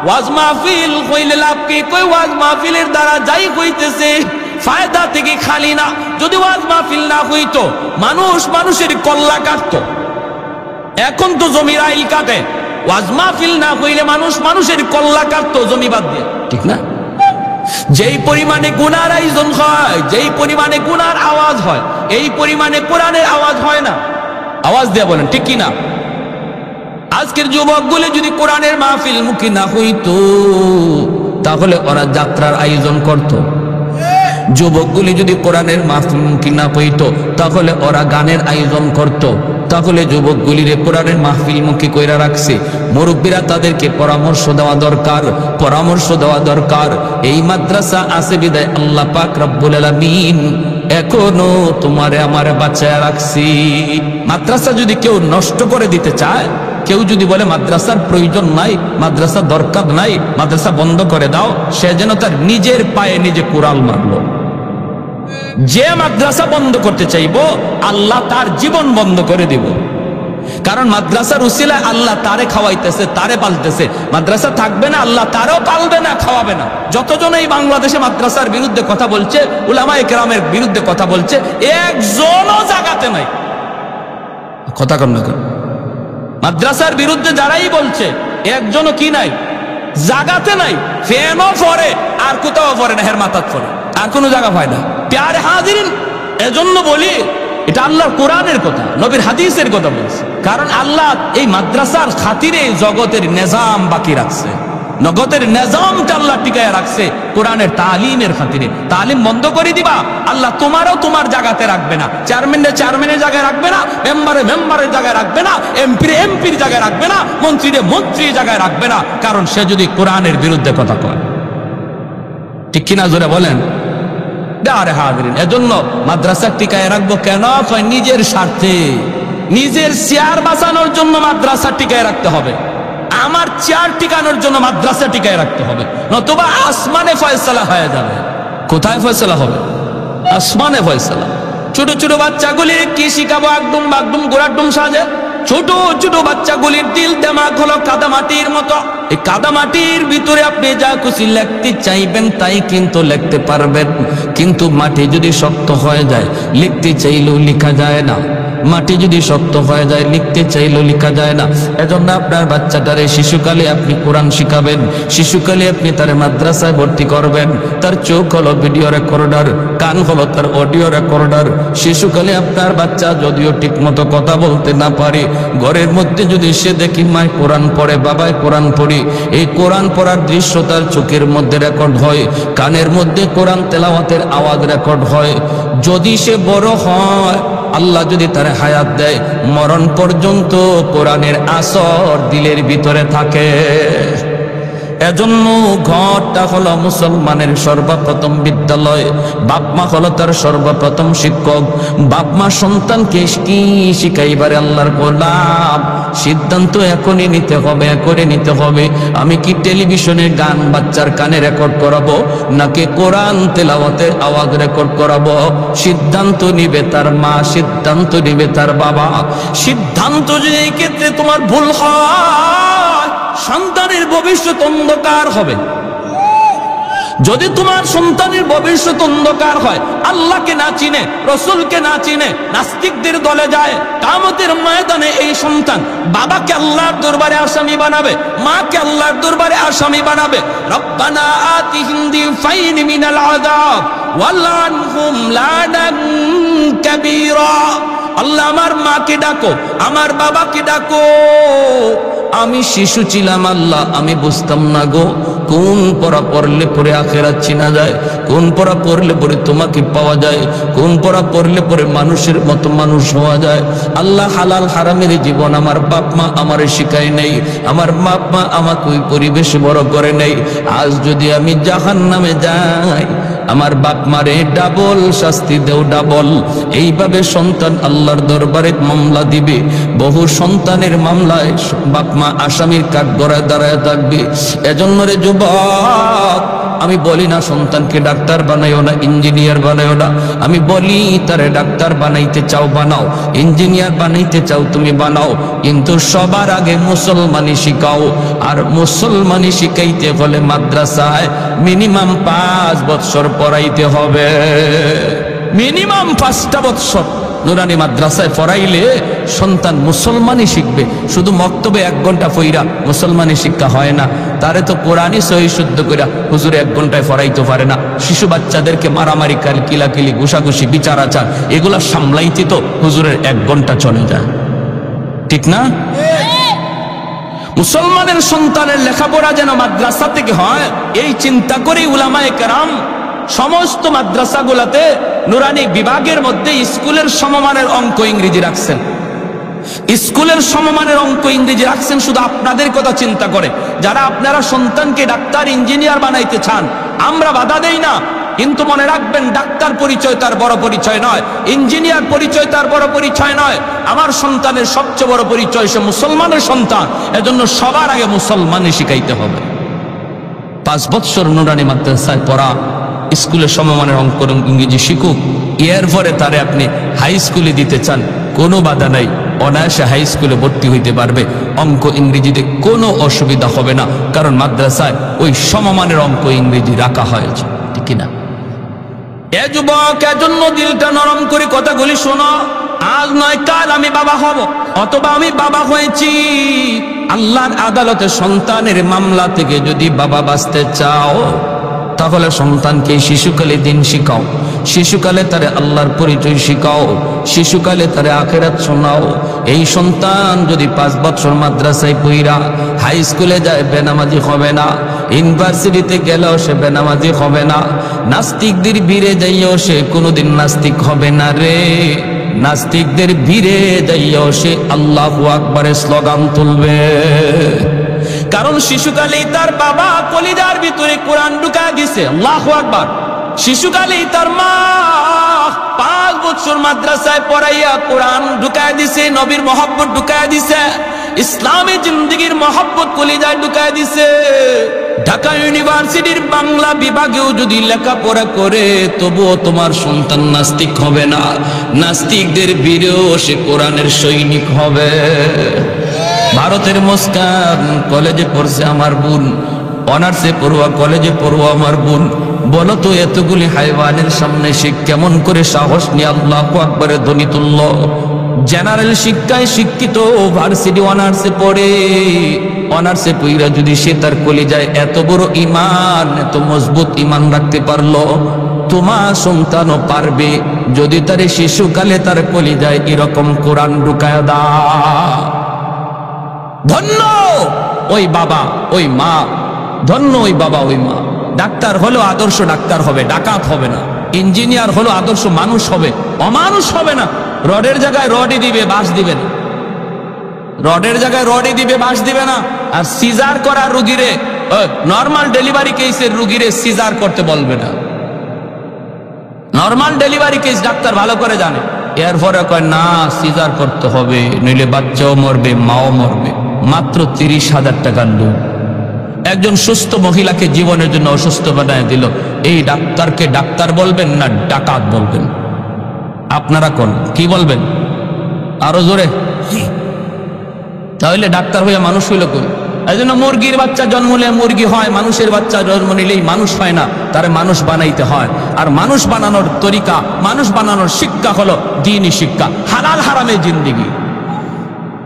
ওয়াজ মাহফিল কইলে লাভ কি? কই ওয়াজ মাহফিলের দ্বারা যাই হইতেছে ফায়দা থেকে খালি না। যদি ওয়াজ মাহফিল না হইতো মানুষ মানুষের কল্লা কাটতো, এখন তো জমির আইল কাটে। ওয়াজ মাহফিল না হইলে মানুষ মানুষের কল্লা কাটতো জমি বাদ দিয়ে, ঠিক না? যেই পরিমাণে গুনার আয়োজন হয়, যেই পরিমাণে গুনার আওয়াজ হয়, এই পরিমাণে কোরআনের আওয়াজ হয় না। আওয়াজ দিয়ে বলেন ঠিক কি না? আজকের যুবকগুলো যদি কোরআনের মাহফিল মুখী না হইতো তাহলে ওরা যাত্রার আয়োজন করত। যুবকগুলি যদি কোরআনের মাহফিল মুখী না হইতো তাহলে ওরা গানের আয়োজন করত। তাহলে যুবকগুলিরে কোরআনের মাহফিল মুখী কইরা রাখছে। মুরব্বীরা তাদেরকে পরামর্শ দেওয়া দরকার, পরামর্শ দেওয়া দরকার। এই মাদ্রাসা আছে বিদায় আল্লাহ পাক রব্বুল আলামিন এখনো তোমারে আমারে বাঁচায় রাখছি। মাদ্রাসা যদি কেউ নষ্ট করে দিতে চায়, কেউ যদি বলে মাদ্রাসার প্রয়োজন নাই, মাদ্রাসা দরকার নাই, মাদ্রাসা বন্ধ করে দাও, সে যেন তার নিজের পায়ে নিজে কুড়াল মারলো। যে মাদ্রাসা বন্ধ করতে চাইবো আল্লাহ তার জীবন বন্ধ করে দিব। কারণ মাদ্রাসার উসিলায় আল্লাহ তারে খাওয়াইতেছে, তারে পালতেছে। মাদ্রাসা থাকবে না, আল্লাহ তারও পালবে না, খাওয়াবে না। যতজন এই বাংলাদেশে মাদ্রাসার বিরুদ্ধে কথা বলছে, উলামায়ে কেরামের বিরুদ্ধে কথা বলছে, একজনও জাগাতে নাই। কথা কর না, মাদ্রাসার বিরুদ্ধে যারাই বলছে একজনও কি নাই, জাগাতে নাই। ফ্যানও পড়ে আর কোথাও পড়ে না, হের মাথাত পড়ে, আর কোনো জায়গা পায় না। প্যারে হাজিরিন, এজন্য বলি এটা আল্লাহর কোরআনের কথা, নবীর হাদিসের কথা বলছে। কারণ আল্লাহ এই মাদ্রাসার খাতিরে জগতের নিজাম বাকি রাখছে, নগদের নিজামটা আল্লাহ টিকায় রাখছে কোরআনের তালিমের খাতিরে। তালিম বন্ধ করে দিবা, আল্লাহ তোমারও তোমার জায়গাতে রাখবে না, চেয়ারম্যানের জায়গায় রাখবে না, মেম্বারের জায়গায় রাখবে না, এমপির জায়গায় রাখবে না, মন্ত্রীর জায়গায় রাখবে না। কারণ সে যদি কোরআনের বিরুদ্ধে কথা কয়, ঠিক কিনা জোরে বলেন? আরে হাজিরিন, এজন্য মাদ্রাসা টিকায় রাখবো কেন? নিজের স্বার্থে, নিজের চেয়ার বাঁচানোর জন্য মাদ্রাসা টিকায় রাখতে হবে। আমার চেয়ার টিকানোর জন্য মাদ্রাসা টিকায় রাখতে হবে, নতুবা আসমানে ফয়সালা হয়ে যাবে। কোথায় ফয়সালা হবে? আসমানে ফয়সালা। ছোট ছোট বাচ্চাগুলি কি শিখাবো? একদম বাগদুম গোড়াডুম সাজে। ছোট ছোট বাচ্চাগুলির দিল দেমাগ হলো কাদামাটির মতো। এই কাদামাটির ভিতরে আপনি যা খুশি লিখতে চাইবেন তাই কিন্তু লিখতে পারবেন, কিন্তু মাটি যদি শক্ত হয়ে যায় লিখতে চাইলেও লেখা যায় না। মাটি যদি শক্ত হয়ে যায় লিখতে চাইলেও লেখা যায় না। এজন্য আপনার বাচ্চাটারে শিশুকালে আপনি কোরআন শিখাবেন, শিশুকালে আপনি তার মাদ্রাসায় ভর্তি করবেন। তার চোখ হলো ভিডিও রেকর্ডার, কান হলো তার অডিও রেকর্ডার। শিশুকালে আপনার বাচ্চা যদিও ঠিক মতো কথা বলতে না পারে, ঘরের মধ্যে যদি সে দেখি মায় কোরআন পড়ে, বাবায় কোরআন পড়ি, এই কোরআন পড়ার দৃশ্য তার চোখের মধ্যে রেকর্ড হয়, কানের মধ্যে কোরআন তেলাওয়াতের আওয়াজ রেকর্ড হয়। যদি সে বড় হয়, আল্লাহ যদি তার হায়াত দেয়, মরণ পর্যন্ত কোরআনের আসর দিলের ভিতরে থাকে। এজন্য ঘরটা হলো মুসলমানের সর্বপ্রথম বিদ্যালয়, বাপ মা হলো তার সর্বপ্রথম শিক্ষক। বাপ মা সন্তানকে কি শিখাইবারে আল্লাহর গোলাম, সিদ্ধান্ত এখনই নিতে হবে, এখনই নিতে হবে। আমি কি টেলিভিশনে গান বাচ্চার কানে রেকর্ড করাবো, নাকি কোরআন তেলাওয়াতের আওয়াজ রেকর্ড করাবো? সিদ্ধান্ত নিবে তার মা, সিদ্ধান্ত নিবে তার বাবা। সিদ্ধান্ত যদি এই ক্ষেত্রে তোমার ভুল হয়, সন্তানের ভবিষ্যৎ অন্ধকার হবে। যদি তোমার সন্তানের ভবিষ্যৎ অন্ধকার হয়, আল্লাহকে না চিনে, রসুলকে না চিনে, নাস্তিকদের দলে যায়, কিয়ামতের ময়দানে এই সন্তান বাবাকে আল্লাহর দরবারে আসামি বানাবে, মাকে আল্লাহর দরবারে আসামি বানাবে। রব্বানা আতিহিম দিফাইন মিনাল আযাব ওয়ালআনহুম লানান কাবীরা। আল্লাহ আমার মাকে ডাকো, আমার বাবাকে ডাকো। আমি শিশু ছিলাম আল্লাহ, আমি বুঝতাম না গো কোন পড়া পড়লে পরে আখিরাত চিনা যায়, কোন পড়া পড়লে পরে তোমাকে পাওয়া যায়, কোন পড়া পড়লে পরে মানুষের মতো মানুষ হওয়া যায়। আল্লাহ হালাল হারামের জীবন আমার বাপ মা আমারে শিখায় নেই, আমার বাপ মা আমাকে ওই পরিবেশে বড় করে নেই। আজ যদি আমি জাহান্নামে যাই, আমার বাপ মারে ডাবল শাস্তি দেও, ডাবল। এইভাবে সন্তান আল্লাহর দরবারে মামলা দিবে। বহু সন্তানের মামলায় বাপ মা আসামির কাঠ গড়ায় দাঁড়ায় থাকবে। এজন্য রে যুবক, আমি বলি না সন্তানকে ডাক্তার বানাইও না, ইঞ্জিনিয়ার বানাইও না। আমি বলি তারে ডাক্তার বানাইতে চাও বানাও, ইঞ্জিনিয়ার বানাইতে চাও তুমি বানাও, কিন্তু সবার আগে মুসলমানি শিখাও। আর মুসলমানি শিখাইতে হলে মাদ্রাসায় মিনিমাম 5 বছর পড়াইতে হবে, মিনিমাম 5টা বছর নুরানি মাদ্রাসায় পড়াইলে সন্তান মুসলমানি শিখবে। শুধু মক্তবে 1 ঘন্টা পইরা মুসলমানি শিক্ষা হয় না, তারে তো কোরআনই সহি শুদ্ধ কইরা হুজুরে 1 ঘন্টায় পড়াইতে পারে না। শিশু বাচ্চাদেরকে মারামারি, কিলাকিলি, ঘুষাঘুষি, বিচার আচার এগুলা সামলাইতে তো হুজুরের 1 ঘন্টা চলে যায়, ঠিক না? মুসলমানের সন্তানের লেখাপড়া যেন মাদ্রাসা থেকে হয়, এই চিন্তা করেই উলামায়ে কেরাম সমস্ত মাদ্রাসাগুলোতে নুরানি বিভাগের মধ্যে স্কুলের সমমানের অঙ্ক ইংরেজি রাখছেন। স্কুলের সমমানের অঙ্ক ইংরেজি রাখছেন শুধু আপনাদের কথা চিন্তা করে। যারা আপনারা সন্তানকে ডাক্তার ইঞ্জিনিয়ার বানাইতে চান, আমরা বাধা দেই না, কিন্তু মনে রাখবেন ডাক্তার পরিচয় তার বড় পরিচয় নয়, ইঞ্জিনিয়ার পরিচয় তার বড় পরিচয় নয়। আমার সন্তানের সবচেয়ে বড় পরিচয় সে মুসলমানের সন্তান। এজন্য সবার আগে মুসলমানই শিখাইতে হবে। 5 বছর নুরানি মাদ্রাসায় পড়া, স্কুলে সমমানের অঙ্ক ইংরেজি শিখুক, এরপরে তারে আপনি হাই স্কুলে দিতে চান, কোনো বাধা নাই, অনায়াসে হাই স্কুলে ভর্তি হইতে পারবে। অঙ্ক ইংরেজিতে কোনো অসুবিধা হবে না, কারণ মাদ্রাসায় ওই সমমানের অঙ্ক ইংরেজি রাখা হয়েছে, ঠিক না? এ যুবক, এজন্য দিলটা নরম করে কথাগুলি শোনো। আজ নয় কাল আমি বাবা হব, অথবা আমি বাবা হয়েছি। আল্লাহর আদালতে সন্তানের মামলা থেকে যদি বাবা বাঁচতে চাও, তাহলে সন্তানকে শিশুকালে দিন শিখাও, শিশুকালে তারে আল্লাহর পরিচয় শিখাও, শিশুকালে তারে আখিরাত শোনাও। এই সন্তান যদি 5 বছর মাদ্রাসায় পড়া হাই স্কুলে যায়, বেনামাজি হবে না। ইউনিভার্সিটিতে গেলেও সে বেনামাজি হবে না। নাস্তিকদের ভিড়ে যাইও সে কোনোদিন নাস্তিক হবে না রে। নাস্তিকদের ভিড়ে যাইও সে আল্লাহু আকবারের স্লোগান তুলবে। কারণ শিশুকালেই তার বাবা কলিজার ভিতরে কোরআন ঢুকায় দিছে, আল্লাহু আকবার। শিশুকালেই তার মা 5 বছর মাদ্রাসায় পড়াইয়া কোরআন ঢুকায় দিছে, নবীর মহব্বত ঢুকায় দিছে, ইসলামী জিন্দেগির মহব্বত কলিজায় ঢুকায় দিছে। ঢাকা ইউনিভার্সিটির বাংলা বিভাগেও যদি লেখাপড়া করে, তবুও তোমার সন্তান নাস্তিক হবে না। নাস্তিকদের ভিড়েও সে কোরআনের সৈনিক হবে। ভারতের মুস্কান কলেজে পড়ছে আমার বোন, অনার্সে পড়ুয়া কলেজে পড়ুয়া আমার বোন। বলো তো এতগুলি হাইওয়ানের সামনে সে কেমন করে সাহস নিয়ে আল্লাহু আকবারে ধ্বনি তুলল? জেনারেল শিক্ষায় শিক্ষিত, ভার্সিটি অনার্সে পড়ে, অনার্সে পড়া যদি সে তার কলিজায় এত বড় ঈমান, এত মজবুত ঈমান রাখতে পারলো, তোমার সন্তানও পারবে যদি তার শিশুকালে তার কলিজায় এরকম কোরআন ঢুকায় দাও। ধন্য ওই বাবা ওই মা, ধন্য ওই বাবা ওই মা। ডাক্তার হলো আদর্শ ডাক্তার হবে, ডাকাত হবে না। ইঞ্জিনিয়ার হলো আদর্শ মানুষ হবে, অমানুষ হবে না। রডের জায়গায় রডই দিবে, বাঁশ দিবে না। রডের জায়গায় রডই দিবে, বাঁশ দিবে না। আর সিজার করা রোগীরে নর্মাল ডেলিভারি কেসের রুগীরে সিজার করতে বলবে না। নর্মাল ডেলিভারি কেস ডাক্তার ভালো করে জানে, এরপরে কয় না সিজার করতে হবে, নইলে বাচ্চাও মরবে মাও মরবে। মাত্র 30,000 টাকার লোক একজন সুস্থ মহিলাকে জীবনের জন্য অসুস্থ বানায় দিল। এই ডাক্তারকে ডাক্তার বলবেন না ডাকাত বলবেন? আপনারা কোন কি বলবেন? আরো জোরে। তাহলে ডাক্তার হইয়া মানুষ হইল কই? এই জন্য মুরগির বাচ্চা জন্ম নিলে মুরগি হয়, মানুষের বাচ্চা জন্ম নিলেই মানুষ হয় না, তারে মানুষ বানাইতে হয়। আর মানুষ বানানোর তরিকা, মানুষ বানানোর শিক্ষা হলো দ্বীনি শিক্ষা, হালাল হারামে জিন্দেগি,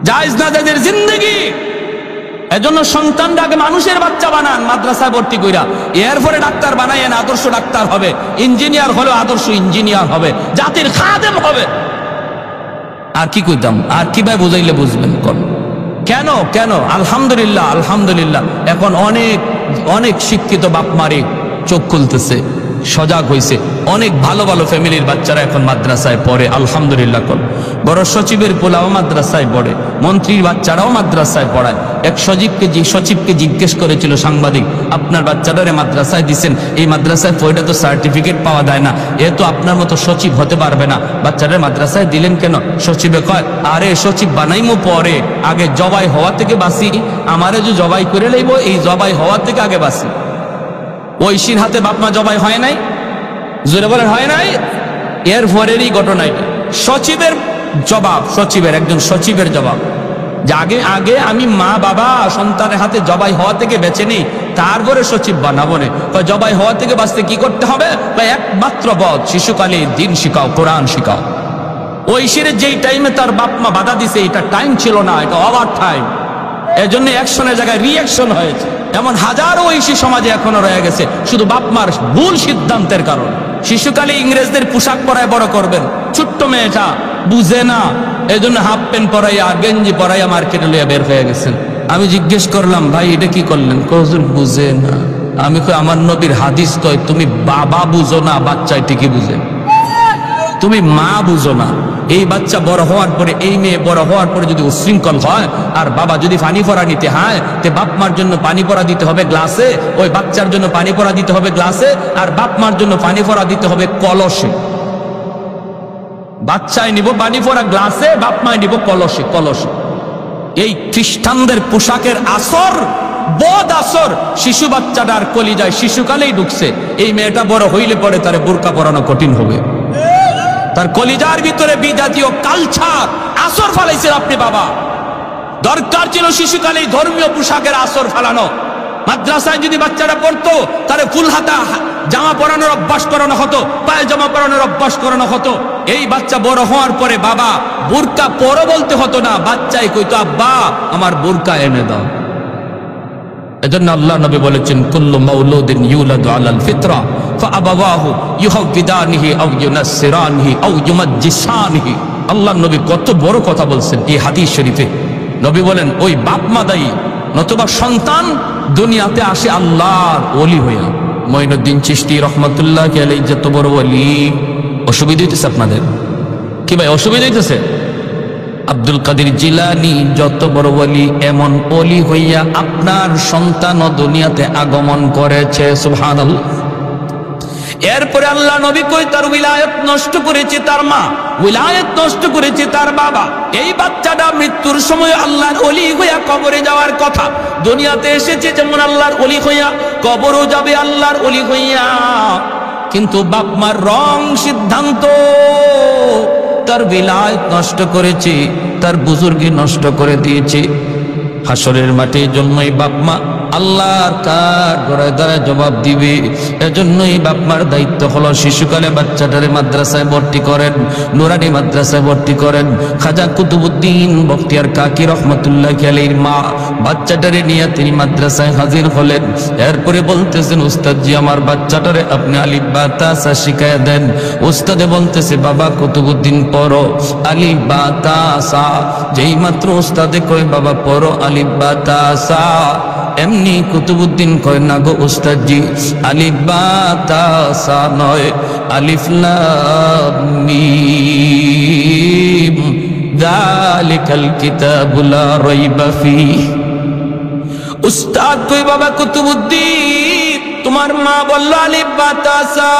জায়েজ না জায়েজের জিন্দেগি। এজন্য সন্তানরা আগে মানুষের বাচ্চা বানান মাদ্রাসায় ভর্তি কইরা, এরপরে ডাক্তার বানাইয়েন, আদর্শ ডাক্তার হবে। ইঞ্জিনিয়ার হলো আদর্শ ইঞ্জিনিয়ার হবে, জাতির খাদেম হবে। আর কি কইতাম, আর কিভাবে বুঝাইলে বুঝবেন কোন? কেন কেন? আলহামদুলিল্লাহ আলহামদুলিল্লাহ, এখন অনেক অনেক শিক্ষিত বাপ মারে চোখ খুলতেছে, সজাগ হয়েছে। অনেক ভালো ভালো ফ্যামিলির বাচ্চারা এখন মাদ্রাসায় পড়ে, আলহামদুলিল্লাহ। কোন বড় সচিবের পোলাও মাদ্রাসায় পড়ে, মন্ত্রীর বাচ্চারাও মাদ্রাসায় পড়ায়। এক সচিবকে জিজ্ঞেস করেছিল সাংবাদিক, আপনার বাচ্চাটারে মাদ্রাসায় দিচ্ছেন, এই মাদ্রাসায় পড়ে তো সার্টিফিকেট পাওয়া যায় না, এ তো আপনার মতো সচিব হতে পারবে না, বাচ্চাটারে মাদ্রাসায় দিলেন কেন? সচিবে কয়, আরে সচিব বানাইমো পরে, আগে জবাই হওয়া থেকে বাঁচি, আমারে যে জবাই করে লইব, এই জবাই হওয়া থেকে আগে বাঁচি। ঐশীর হাতে বাপমা জবাই হয় নাই, জোরে বলেন হয় নাই? এর পরেরই ঘটনা এটা। সচিবের জবাব, একজন সচিবের জবাব যে আগে আগে আমি মা বাবা সন্তানের হাতে জবাই হওয়া থেকে বেঁচে নেই, তারপরে সচিব বানাবো না। জবাই হওয়া থেকে বাঁচতে কি করতে হবে? একমাত্র পথ, শিশুকালে দিন শিখাও, কোরআন শিখাও। ঐশীর যেই টাইমে তার বাপমা বাধা দিছে, এটা টাইম ছিল না, এটা ওভার টাইম। এজন্য অ্যাকশনের জায়গায় রিঅ্যাকশন হয়েছে। এমন হাজারো ঐশী সমাজে এখনো রয়ে গেছে, শুধু বাপমার ভুল সিদ্ধান্তের কারণ। শিশুকালে ইংরেজদের পোশাক পরায় বড় করবেন, ছোট্ট মেয়েটা বুঝে না, এজন্য হাফ প্যান্ট পরাইয়া আর গেঞ্জি পরাইয়া মার্কেটে লইয়া বের হয়ে গেছেন। আমি জিজ্ঞেস করলাম, ভাই এটা কি করলেন? কজন বুঝে না। আমি কই, আমার নবীর হাদিস কয় তুমি বাবা বুঝো না, বাচ্চায় ঠিকই বুঝে, তুমি মা বুঝো না। এই বাচ্চা বড় হওয়ার পরে, এই মেয়ে বড় হওয়ার পরে যদি উশৃঙ্খল হয়, আর বাবা যদি পানি পরা নিতে হয়, তে বাপ মার জন্য পানি পরা দিতে হবে গ্লাসে, ওই বাচ্চার জন্য পানি পরা দিতে হবে গ্লাসে, আর বাপ মার জন্য পানি পরা দিতে হবে কলসে। বাচ্চায় নিব পানি পরা গ্লাসে, বাপ মায় নিব কলসে। কলসে এই খ্রিস্টানদের পোশাকের আসর, বদ আসর শিশু বাচ্চাটার কলিজায় শিশুকালেই ঢুকছে। এই মেয়েটা বড় হইলে পরে তার বোরকা পরানো কঠিন হবে। তার কলিজার ভিতরে বিজাতীয় কালচার আসর ফালাইছেন আপনি বাবা। দরকার ছিল শিশুকালেই ধর্মীয় পোশাকের আসর ফালানো। মাদ্রাসায় যদি বাচ্চারা পড়তো, তাহলে ফুল হাতা জামা পরানোর অভ্যাস করানো হতো, পায়ে জামা পরানোর অভ্যাস করানো হতো। এই বাচ্চা বড় হওয়ার পরে বাবা বোরকা পরো বলতে হতো না, বাচ্চাই কইতো আব্বা আমার বোরকা এনে দাও। এজন্য আল্লাহ নবী বলেছেন, কুল্লু মাউলুদিন ইউলাদু আলাল ফিতরা ফাআবাওয়াহু ইউহাউবিদানিহি আও ইউনাসসিরানিহি আও ইউমাজ্জিসানিহি। আল্লাহ নবী কত বড় কথা বলছেন এই হাদিস শরীফে। নবী বলেন, ওই বাপ মা দায়ী, নতুবা সন্তান দুনিয়াতে আসে আল্লাহর ওলি হইয়া। মঈনুদ্দিন চিশতি রহমাতুল্লাহ আলাইহি যত বড় ওলি। অসুবিধা হইতেছে আপনাদের কি ভাই? অসুবিধা হইতেছে? আব্দুল কাদের জিলানী যত বড় ওলি, এমন ওলি হইয়া আপনার সন্তান দুনিয়াতে আগমন করেছে। সুবহানাল্লাহ। এরপরে আল্লাহ নবী কই, তার উলায়াত নষ্ট করেছে তার মা, উলায়াত নষ্ট করেছে তার বাবা। এই বাচ্চাটা মৃত্যুর সময় আল্লাহর ওলি হইয়া কবরে যাওয়ার কথা, দুনিয়াতে এসেছে যেমন আল্লাহর ওলি হইয়া, কবরও যাবে আল্লাহর ওলি হইয়া। কিন্তু বাপ মার রং সিদ্ধান্ত তার বিলায়ত নষ্ট করেছে, তার বুজুর্গি নষ্ট করে দিয়েছে। হাসরের মাঠে জন্যই বাপ মা আল্লাহর কার গড়ায় দ্বারা জবাব দিবে। এজন্যই বাপ মার দায়িত্ব হলো শিশুকালে বাচ্চাটারে মাদ্রাসায় ভর্তি করেন, নুরানি মাদ্রাসায় ভর্তি করেন। খাজা কুতুবউদ্দিন বখতিয়ার কাকি রহমতুল্লাহ আলাইহির মা বাচ্চাটারে নিয়ে তিনি মাদ্রাসায় হাজির হলেন। এরপরে বলতেছেন, উস্তাদজি আমার বাচ্চাটারে আপনি আলিফ বা তা সা শিখায়া দেন। উস্তাদে বলতেছে, বাবা কুতুবউদ্দিন পড়ো আলিফ বা তা সা। যেই মাত্র উস্তাদে কয় বাবা পড়ো আলিফ বা তা সা, এমনি কুতুবউদ্দিন কয়, না গো উস্তাদজি, আলিফ বা তা সা নয়, আলিফ লাম মিম যালিকাল কিতাবু লা রাইবা ফিহি। উস্তাদ কই বাবা কুতুবুদ্দিন, তোমার মা বলল আলিফ বা তা সা,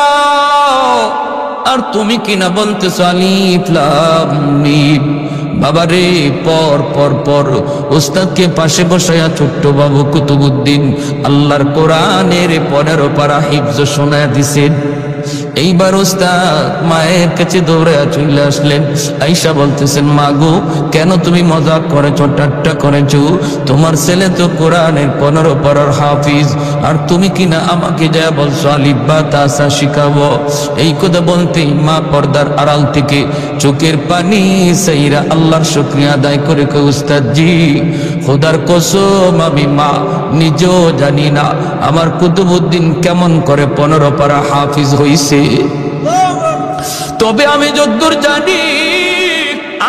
আর তুমি কিনা বলতেছো আলিফ লাম মিম। বাবা রে, পর পর পর উস্তাদকে পাশে বসায়া ছোট্ট বাবু কুতুবুদ্দিন আল্লাহর কোরআনের 15 পারা হিফজ শোনায়া দিছেন। এইবার উস্তাদ মায়ের কাছে দৌড়ে চলে আসলেন, আয়েশা বলতেছেন, মা গো, কেন তুমি মজাক করেছো, ঠাট্টা করেছো? তোমার ছেলে তো কোরআনের 15 পারার হাফিজ, আর তুমি কিনা আমাকে যা বলছো আলিফ বা তা সা শিখাবো। এই কথা বলতেই মা পর্দার আড়াল থেকে চোখের পানি সাইরা আল্লাহর শুকরিয়া আদায় করে কই, উস্তাদ জি, খোদার কসম আমি মা নিজেও জানি না আমার কুতুবুদ্দিন কেমন করে 15 পারা হাফিজ হইছে। তবে আমি যতদূর জানি,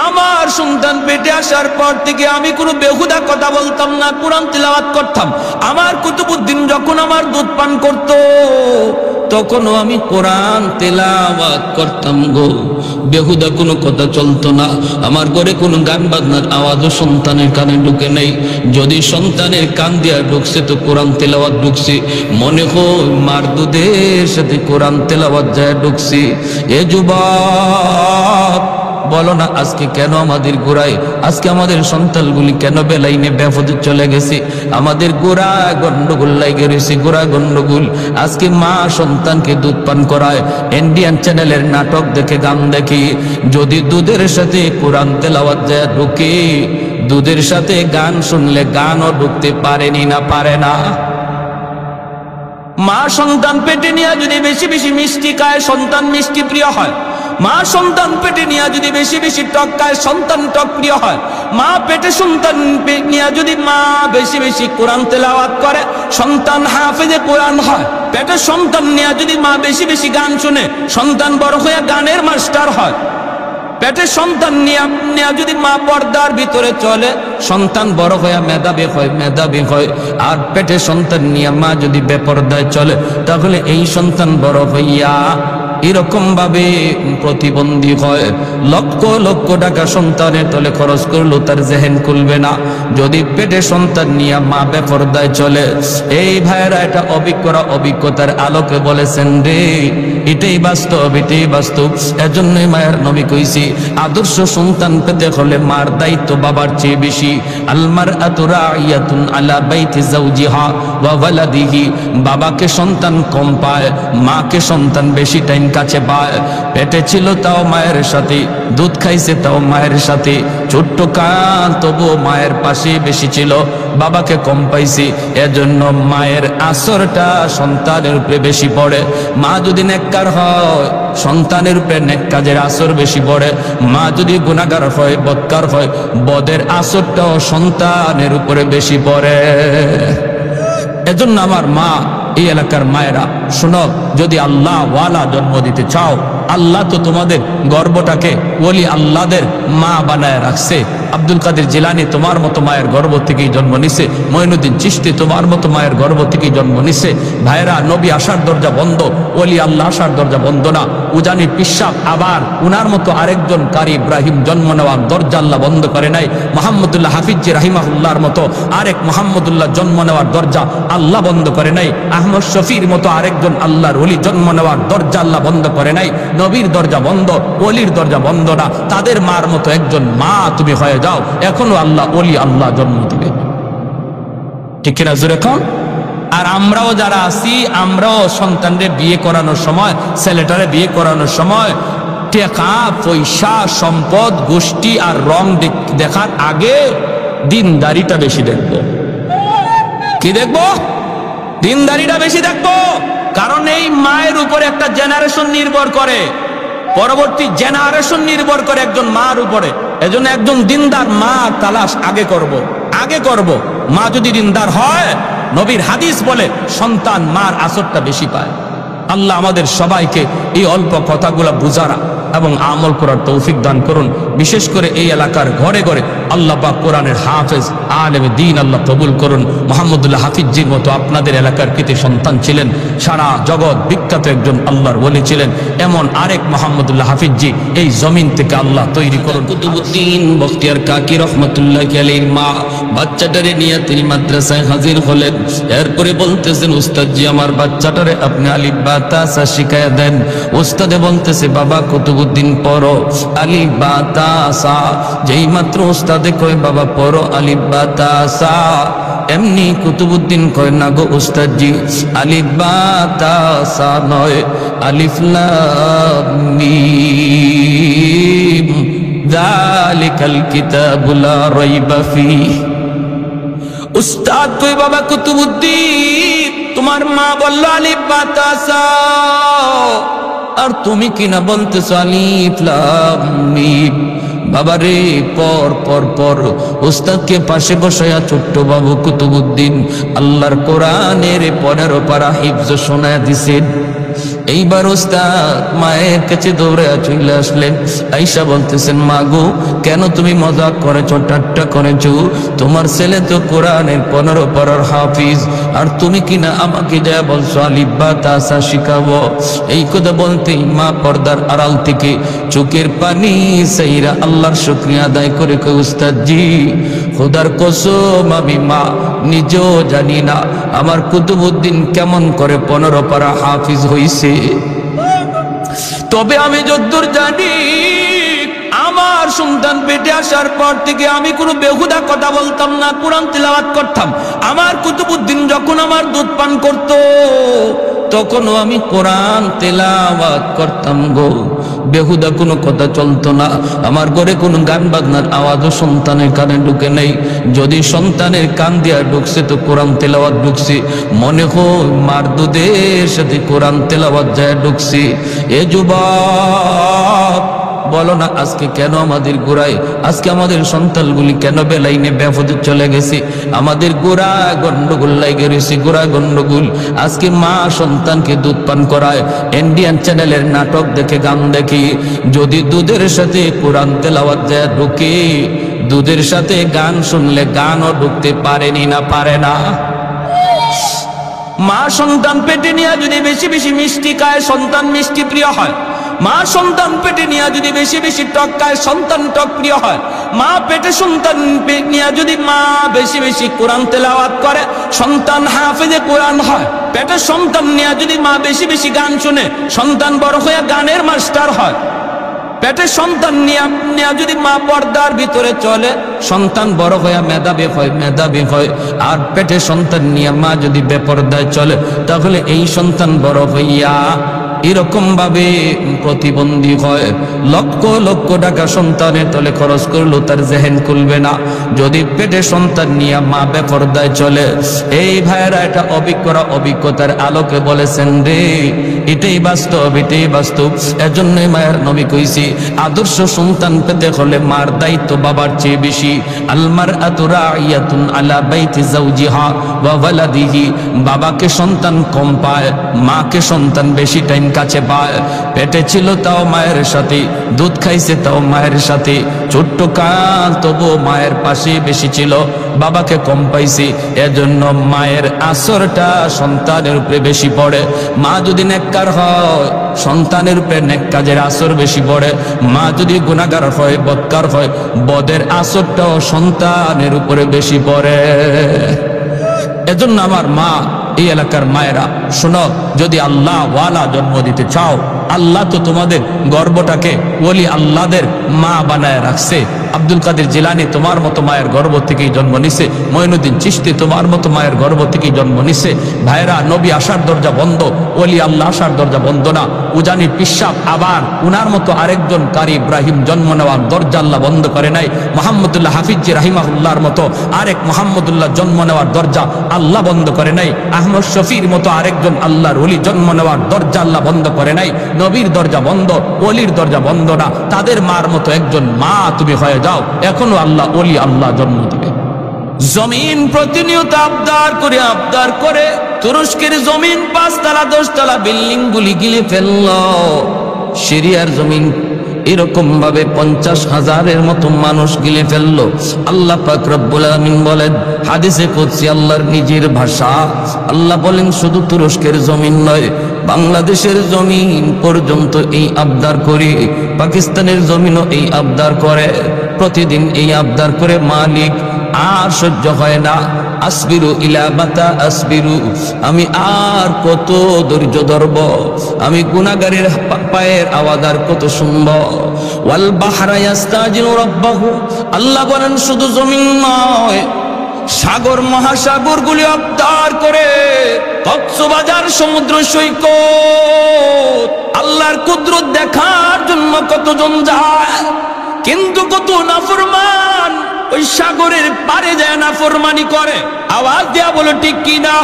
আমার সন্তান পেটে আসার পর থেকে আমি কোনো বেহুদা কথা বলতাম না, কোরআন তিলাওয়াত করতাম। আমার কুতুবুদ্দিন যখন আমার দুধ পান করত, তখনও আমি কোরআন তেলাওয়াত করতাম গো। বেহুদা কোনো কথা চলতো না। আমার ঘরে কোনো গান বাজনার আওয়াজও সন্তানের কানে ঢুকে নেই। যদি সন্তানের কান দিয়া ঢুকছে তো কোরআন তেলাওয়াত ঢুকছে, মনে হয় মার দুধের সাথে কোরআন তেলাওয়াত যায় ঢুকছে। এ যুবক, বলো না আজকে কেন আমাদের গোড়ায়, আজকে আমাদের সন্তানগুলি কেন বেলাইনে বেফতে চলে গেছে? আমাদের গোড়া গন্ডগোল লাগে রয়েছে, গোড়া গন্ডগোল। আজকে মা সন্তানকে দুধ পান করায়, ইন্ডিয়ান চ্যানেলের নাটক দেখে, গান দেখে। যদি দুধের সাথে কোরআন তেলাওয়াত যায় ঢুকে, দুধের সাথে গান শুনলে গানও ঢুকতে পারেনি না, পারে না। মা সন্তান পেটে নিয়ে যদি বেশি বেশি মিষ্টি খায়, সন্তান মিষ্টি প্রিয় হয়। মা সন্তান পেটে নিয়ে যদি বেশি বেশি টক খায়, সন্তান টক প্রিয় হয়। মা পেটে সন্তান নিয়ে যদি মা বেশি বেশি কোরআন তেলাওয়াত করে, সন্তান হাফেজে কোরআন হয়। পেটে সন্তান নিয়ে যদি মা বেশি বেশি গান শুনে, সন্তান বড় হয়ে গানের মাস্টার হয়। পেটে সন্তান নিয়ে যদি মা পর্দার ভিতরে চলে, সন্তান বড় হয়ে মেধাবী হয়, মেধাবী হয়। আর পেটে সন্তান নিয়ে মা যদি বেপর্দায় চলে, তাহলে এই সন্তান বড় হইয়া এরকম ভাবে প্রতিবন্ধী হয়। লক্ষ লক্ষ টাকা সন্তানের তলে খরচ করলেও তার জেহেন খুলবে না, যদি পেটে সন্তান নিয়ে মা বেপরদায় চলে। এই ভাইয়েরা এটা অভিজ্ঞরা অভিজ্ঞতার আলোকে বলেছেন রে, এটাই বাস্তব, এটাই বাস্তব। এজন্যই মায়ের নবী কইছি, আদর্শ সন্তান পেতে হলে মার দায়িত্ব বাবার চেয়ে বেশি। আলমার আতুরাইয়াতুন আলা বাইতি যাওজিহা ওয়া ওয়ালাদিহি। বাবাকে সন্তান কম পায়, মাকে সন্তান বেশি টাইম কাছে পায়। পেটে ছিল তাও মায়ের সাথে, দুধ খাইছে তাও মায়ের সাথে, ছোট্ট কান তবুও মায়ের পাশে বেশি ছিল, বাবাকে কম পাইছি। এজন্য মায়ের আসরটা সন্তানের উপরে বেশি পড়ে। মা যদি নেককার হয়, সন্তানের উপরে নেক কাজের আসর বেশি পড়ে। মা যদি গুনাহগার হয়, বদকার হয়, বদের আসরটাও সন্তানের উপরে বেশি পড়ে। এজন্য আমার মা, এই এলাকার মায়েরা শোনো, যদি আল্লাহ ওয়ালা জন্ম দিতে চাও, আল্লাহ তো তোমাদের গর্বটাকে ওলি আল্লাহদের মা বানায় রাখছে। আব্দুল কাদের জিলানী তোমার মতো মায়ের গর্ব থেকেই জন্ম নিছে। মঈনুদ্দিন চিশতি তোমার মতো মায়ের গর্ব থেকেই জন্ম নিছে। ভাইরা, নবী আসার দরজা বন্ধ, ওলি আল্লাহ আসার দরজা বন্ধ না। উজানি পিসাব আবার উনার মতো আরেকজন কারি ইব্রাহিম জন্ম নেওয়ার দরজা আল্লাহ বন্ধ করে নাই। মোহাম্মদুল্লাহ হাফিজি রাহিমাহুল্লাহর মতো আরেক মোহাম্মদুল্লাহ জন্ম নেওয়ার দরজা আল্লাহ বন্ধ করে নাই। আহমদ শফির মতো আরেকজন আল্লাহর ওলি জন্ম নেওয়ার দরজা আল্লাহ বন্ধ করে নাই। নবীর দরজা বন্ধ, ওলির দরজা বন্ধ না। তাদের মার মতো একজন মা তুমি হয়ে যাও, এখনো আল্লাহ ওলি আল্লাহ জন্ম দিবে। ঠিক কিনা জোরে কন? আর আমরাও যারা আছি, আমরাও সন্তানদের বিয়ে করানোর সময়, ছেলেটারে বিয়ে করানোর সময় টাকা পয়সা সম্পদ গোষ্ঠী আর রং দেখার আগে দিনদারিটা বেশি দেখবো। কি দেখবো? দিনদারিটা বেশি দেখবো। কারণ এই মায়ের উপরে একটা জেনারেশন নির্ভর করে, পরবর্তী জেনারেশন নির্ভর করে একজন মার উপরে। এজন্য একজন দিনদার মা তালাশ আগে করব। মা যদি দিনদার হয়, নবীর হাদিস বলে সন্তান মার আসরটা বেশি পায়। আল্লাহ আমাদের সবাইকে এই অল্প কথাগুলো বুঝারা এবং আমল করার তৌফিক দান করুন। বিশেষ করে এই এলাকার ঘরে ঘরে আল্লাহ পাক কোরআনের হাফেজ আলেমে দ্বীন আল্লাহ কবুল করুন। মোহাম্মদুল্লাহ হাফিজজির মতো আপনাদের এলাকার কৃতি সন্তান ছিলেন, সারা জগৎ বিখ্যাত একজন আল্লাহর ওলি ছিলেন। এমন আরেক মোহাম্মদুল্লাহ হাফিজজি এই জমিন থেকে আল্লাহ তৈরি করুন। কুতুবউদ্দিন বখতিয়ার কাকি রহমতুল্লাহ আলাইহির মা বাচ্চাটারে নিয়ে তিনি মাদ্রাসায় হাজির হলেন। এরপরে বলতেছেন, উস্তাদজি আমার বাচ্চাটারে আপনি আলিফ বা তা সা শিখায়া দেন। উস্তাদে বলতেছে, বাবা কুতুবউদ্দিন পড়ো আলিফ বা তা সা। যেই মাত্র উস্তাদে কয় বাবা পড়ো আলিফ বা তা সা, এমনি কুতুবউদ্দিন কয় না গো উস্তাদজি, আলিফ বা তা সা নয়, আলিফ লাম মিম যালিকাল কিতাবু লা রাইবা ফীহ। উস্তাদ কই বাবা কুতুবউদ্দিন তোমার মা বলল আলিফ বা তা সা, আর তুমি কিনা বলতেছ আলিফ লাম মিম। বাবা রে পর পর পর। উস্তাদকে পাশে বসায়া ছোট্ট বাবু কুতুবউদ্দিন আল্লাহর কোরআনের 15 পারা হিফজ শোনায়া দিছেন। এইবার উস্তাদ মায়ের কাছে দৌড়ে চলে আসলেন। আয়েশা বলতেছেন, মা গো কেন তুমি মজাক করেছো, ঠাট্টা করেছো? তোমার ছেলে তো কোরআনের 15 পারার হাফিজ, আর তুমি কিনা আমাকে যা বলছো আলিফ বা তা সা শিখাবো। এই কথা বলতেই মা পর্দার আড়াল থেকে চোখের পানি সাইরা আল্লাহর শুকরিয়া আদায় করে কই, উস্তাদজি খোদার কসম আমি মা নিজেও জানি না আমার কুতুবউদ্দিন কেমন করে 15 পারা হাফিজ হইছে। তবে আমি যতদূর জানি আমার সন্তান পেটে আসার পর থেকে আমি কোনো বেহুদা কথা বলতাম না, কোরআন তিলাওয়াত করতাম। আমার কুতুবউদ্দিন যখন আমার দুধ পান করত তখনও আমি কোরআন তেলাওয়াত করতাম গো, বেহুদা কোনো কথা চলতো না। আমার ঘরে কোনো গান বাজনার আওয়াজও সন্তানের কানে ঢুকে নেই। যদি সন্তানের কান দিয়া ঢুকছে তো কোরআন তেলাওয়াত ঢুকছে, মনে হয় মার দুধের সাথে কোরআন তেলাওয়াত যায় ঢুকছে। এ যুবক বলো না আজকে কেন আমাদের গোড়ায়, আজকে আমাদের সন্তানগুলি কেন বেলাইনে বেপথে চলে গেছে? আমাদের গোড়া গন্ডগোল লাগে রয়েছে, গোড়া গন্ডগোল। আজকে মা সন্তানকে দুধ পান করায়, ইন্ডিয়ান চ্যানেলের নাটক দেখে গান দেখি। যদি দুধের সাথে কোরআন তেলাওয়াত যায় ঢুকে, দুধের সাথে গান শুনলে গানও ঢুকতে পারেনি না পারে না। মা সন্তান পেটে নিয়ে যদি বেশি বেশি মিষ্টি খায় সন্তান মিষ্টি প্রিয় হয়। মা সন্তান পেটে নিয়ে যদি বেশি বেশি টক খায় সন্তান টক প্রিয় হয়। মা পেটে সন্তান নিয়ে যদি মা বেশি বেশি কোরআন তেলাওয়াত করে সন্তান হাফেজে কোরআন হয়। পেটে সন্তান নিয়ে যদি মা বেশি বেশি গান শুনে সন্তান বড় হয়ে গানের মাস্টার হয়। পেটে সন্তান নিয়ে যদি মা পর্দার ভিতরে চলে সন্তান বড় হয়ে মেধাবী হয়। আর পেটে সন্তান নিয়ে মা যদি বেপর্দায় চলে তাহলে এই সন্তান বড় হইয়া এরকম ভাবে প্রতিবন্ধী হয়। লক্ষ লক্ষ টাকা সন্তানের তলে খরচ করলো তার জেহেন খুলবে না যদি পেটে সন্তান নিয়ে মা বেপরদায় চলে। এই ভাইয়েরা এটা অভিজ্ঞতার আলোকে বলেছেন রে, এটাই বাস্তব, এটাই বাস্তব। এজন্যই মায়ের নবী কইছি আদর্শ সন্তান পেতে হলে মার দায়িত্ব বাবার চেয়ে বেশি। আলমার আতুরাইয়াতুন আলা বাইতি যাওজিহা ওয়া ওয়ালাদিহি। বাবাকে সন্তান কম পায়, মাকে সন্তান বেশি টাইম কাছে পায়। পেটে ছিল তাও মায়ের সাথে, দুধ খাইছে তাও মায়ের সাথে, ছোট্ট কাল তবু মায়ের পাশে বেশি ছিল, বাবাকে কম পাইছে। এজন্য মায়ের আসরটা সন্তানের উপরে বেশি পড়ে। মা যদি নেককার হয় সন্তানের উপরে নেক কাজের আসর বেশি পড়ে। মা যদি গুনাহগার হয় বদকার হয় বদের আসরটাও সন্তানের উপরে বেশি পড়ে। এজন্য আমার মা, এই এলাকার মায়েরা শোনো, যদি আল্লাহ ওয়ালা জন্ম দিতে চাও আল্লাহ তো তোমাদের গর্বটাকে ওলি আল্লাহদের মা বানায় রাখছে। আব্দুল কাদের জিলানী তোমার মতো মায়ের গর্ব থেকেই জন্ম নিছে। মঈনুদ্দিন চিশতি তোমার মতো মায়ের গর্ব থেকেই জন্ম নিছে। ভাইরা, নবী আসার দরজা বন্ধ, ওলি আল্লাহ আসার দরজা বন্ধ না। উজানি পিসাব আবার উনার মতো আরেকজন কারি ইব্রাহিম জন্ম নেওয়ার দরজা আল্লাহ বন্ধ করে নাই। মোহাম্মদুল্লাহ হাফিজি রাহিমাহুল্লাহর মতো আরেক মোহাম্মদুল্লাহ জন্ম নেওয়ার দরজা আল্লাহ বন্ধ করে নাই। আহমদ শফির মতো আরেকজন আল্লাহর ওলি জন্ম নেওয়ার দরজা আল্লাহ বন্ধ করে নাই। নবীর দরজা বন্ধ, ওলির দরজা বন্ধ না। তাদের মার মতো একজন মা তুমি হয়ে যাও, এখনো আল্লাহ ওলি আল্লাহ জন্ম দিবে। জমিন প্রতিনিয়ত আবদার করে তুরস্কের জমিন 5 তলা 10 তলা বিল্ডিং গুলি গিলে ফেলল। সিরিয়ার জমিন এরকম ভাবে 50,000-এর মতো মানুষ গিলে ফেললো। আল্লাহ পাক রব্বুল আলামিন বলেন হাদিসে কুদসি, আল্লাহর নিজের ভাষা, আল্লাহ বলেন শুধু তুরস্কের জমিন নয়, বাংলাদেশের জমিন পর্যন্ত এই আবদার করে, পাকিস্তানের জমিনও এই আবদার করে, প্রতিদিন এই আবদার করে, মালিক আর সহ্য হয় না, আসবিরু ইলা মাতা আসবিরু, আমি আর কত ধৈর্য ধরব, আমি গুনাহগারের পায়ের আওয়াজ আর কত শুনব। ওয়াল বাহরা ইয়াস্তাজিলু রাব্বাহু, আল্লাহ বলেন শুধু জমিন নয়, সাগর মহাসাগর গুলি আবদার করে, কক্সবাজার সমুদ্র সৈকত আল্লাহর কুদরত দেখার জন্য কতজন যায়, কিন্তু কত নাফরমান ওই সাগরের পারে যায় নাফরমানি করে। আওয়াজ দেয়া বলো ঠিক কি না?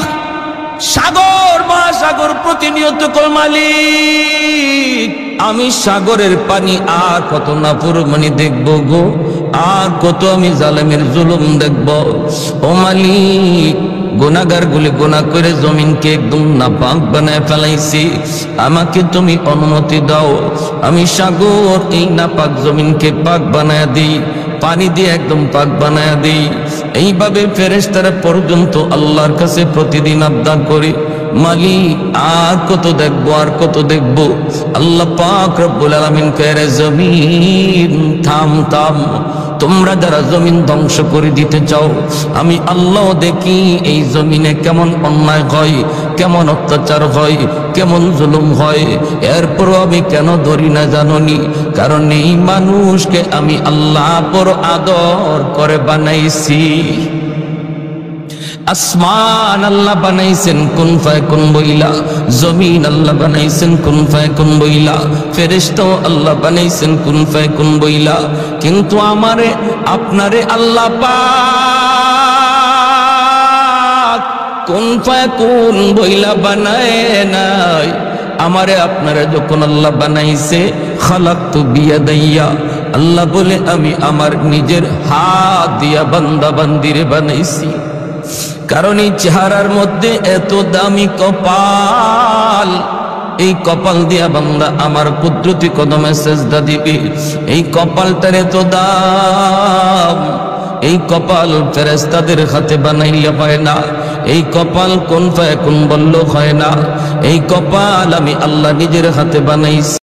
সাগর মহাসাগর প্রতিনিয়ত কল মালিক আমি সাগরের পানি আর কত নাফরমানি দেখব গো, আর কত আমি জালেমের জুলুম দেখব। ও মালিক, গুনাহগার গুলি গুনাহ করে জমিনকে একদম নাপাক বানায় ফেলাইছি, আমাকে তুমি অনুমতি দাও, আমি সাগর এই নাপাক জমিনকে পাক বানায় দিই, পানি দিয়ে একদম পাক বানায় দিই। এইভাবে ফেরেশতারা পর্যন্ত আল্লাহর কাছে প্রতিদিন আবদার করে, মালিক আর কত দেখবো, আর কত দেখবো। আল্লাহ পাক রব্বুল আলামিন কয়ে, জমিন থাম থাম, তোমরা যারা জমিন ধ্বংস করে দিতে চাও, আমি আল্লাহ দেখি এই জমিনে কেমন অন্যায় হয়, কেমন অত্যাচার হয়, কেমন জুলুম হয়, এরপরও আমি কেন ধরি না জানোনি? কারণ এই মানুষকে আমি আল্লাহ বড় আদর করে বানাইছি। আসমান আল্লাহ বানাইছেন কুন ফায়াকুন বইলা, জমিন আল্লাহ বানাইছেন কুন ফায়াকুন বইলা, ফেরেশতা আল্লাহ বানাইছেন কুন ফায়াকুন বইলা, কিন্তু আমারে আপনারে আল্লাহ পাক কুন ফায়াকুন বইলা বানায় নাই। আমারে আপনারে যখন আল্লাহ বানাইছে, খালাকতু বিয়াদাইয়া, আল্লাহ বলে আমি আমার নিজের হাত দিয়া বান্দা বান্দিরে বানাইছি। কারণ এই চেহারার মধ্যে এত দামি কপাল, এই কপাল দিয়া বান্দা আমার কুদরতি কদমে সেজদা দিবে। এই কপালটার এত দাম, এই কপাল ফেরেশতাদের হাতে বানাইলে হয় না, এই কপাল কোন ফায়াকুন বলল হয় না, এই কপাল আমি আল্লাহ নিজের হাতে বানাইছি।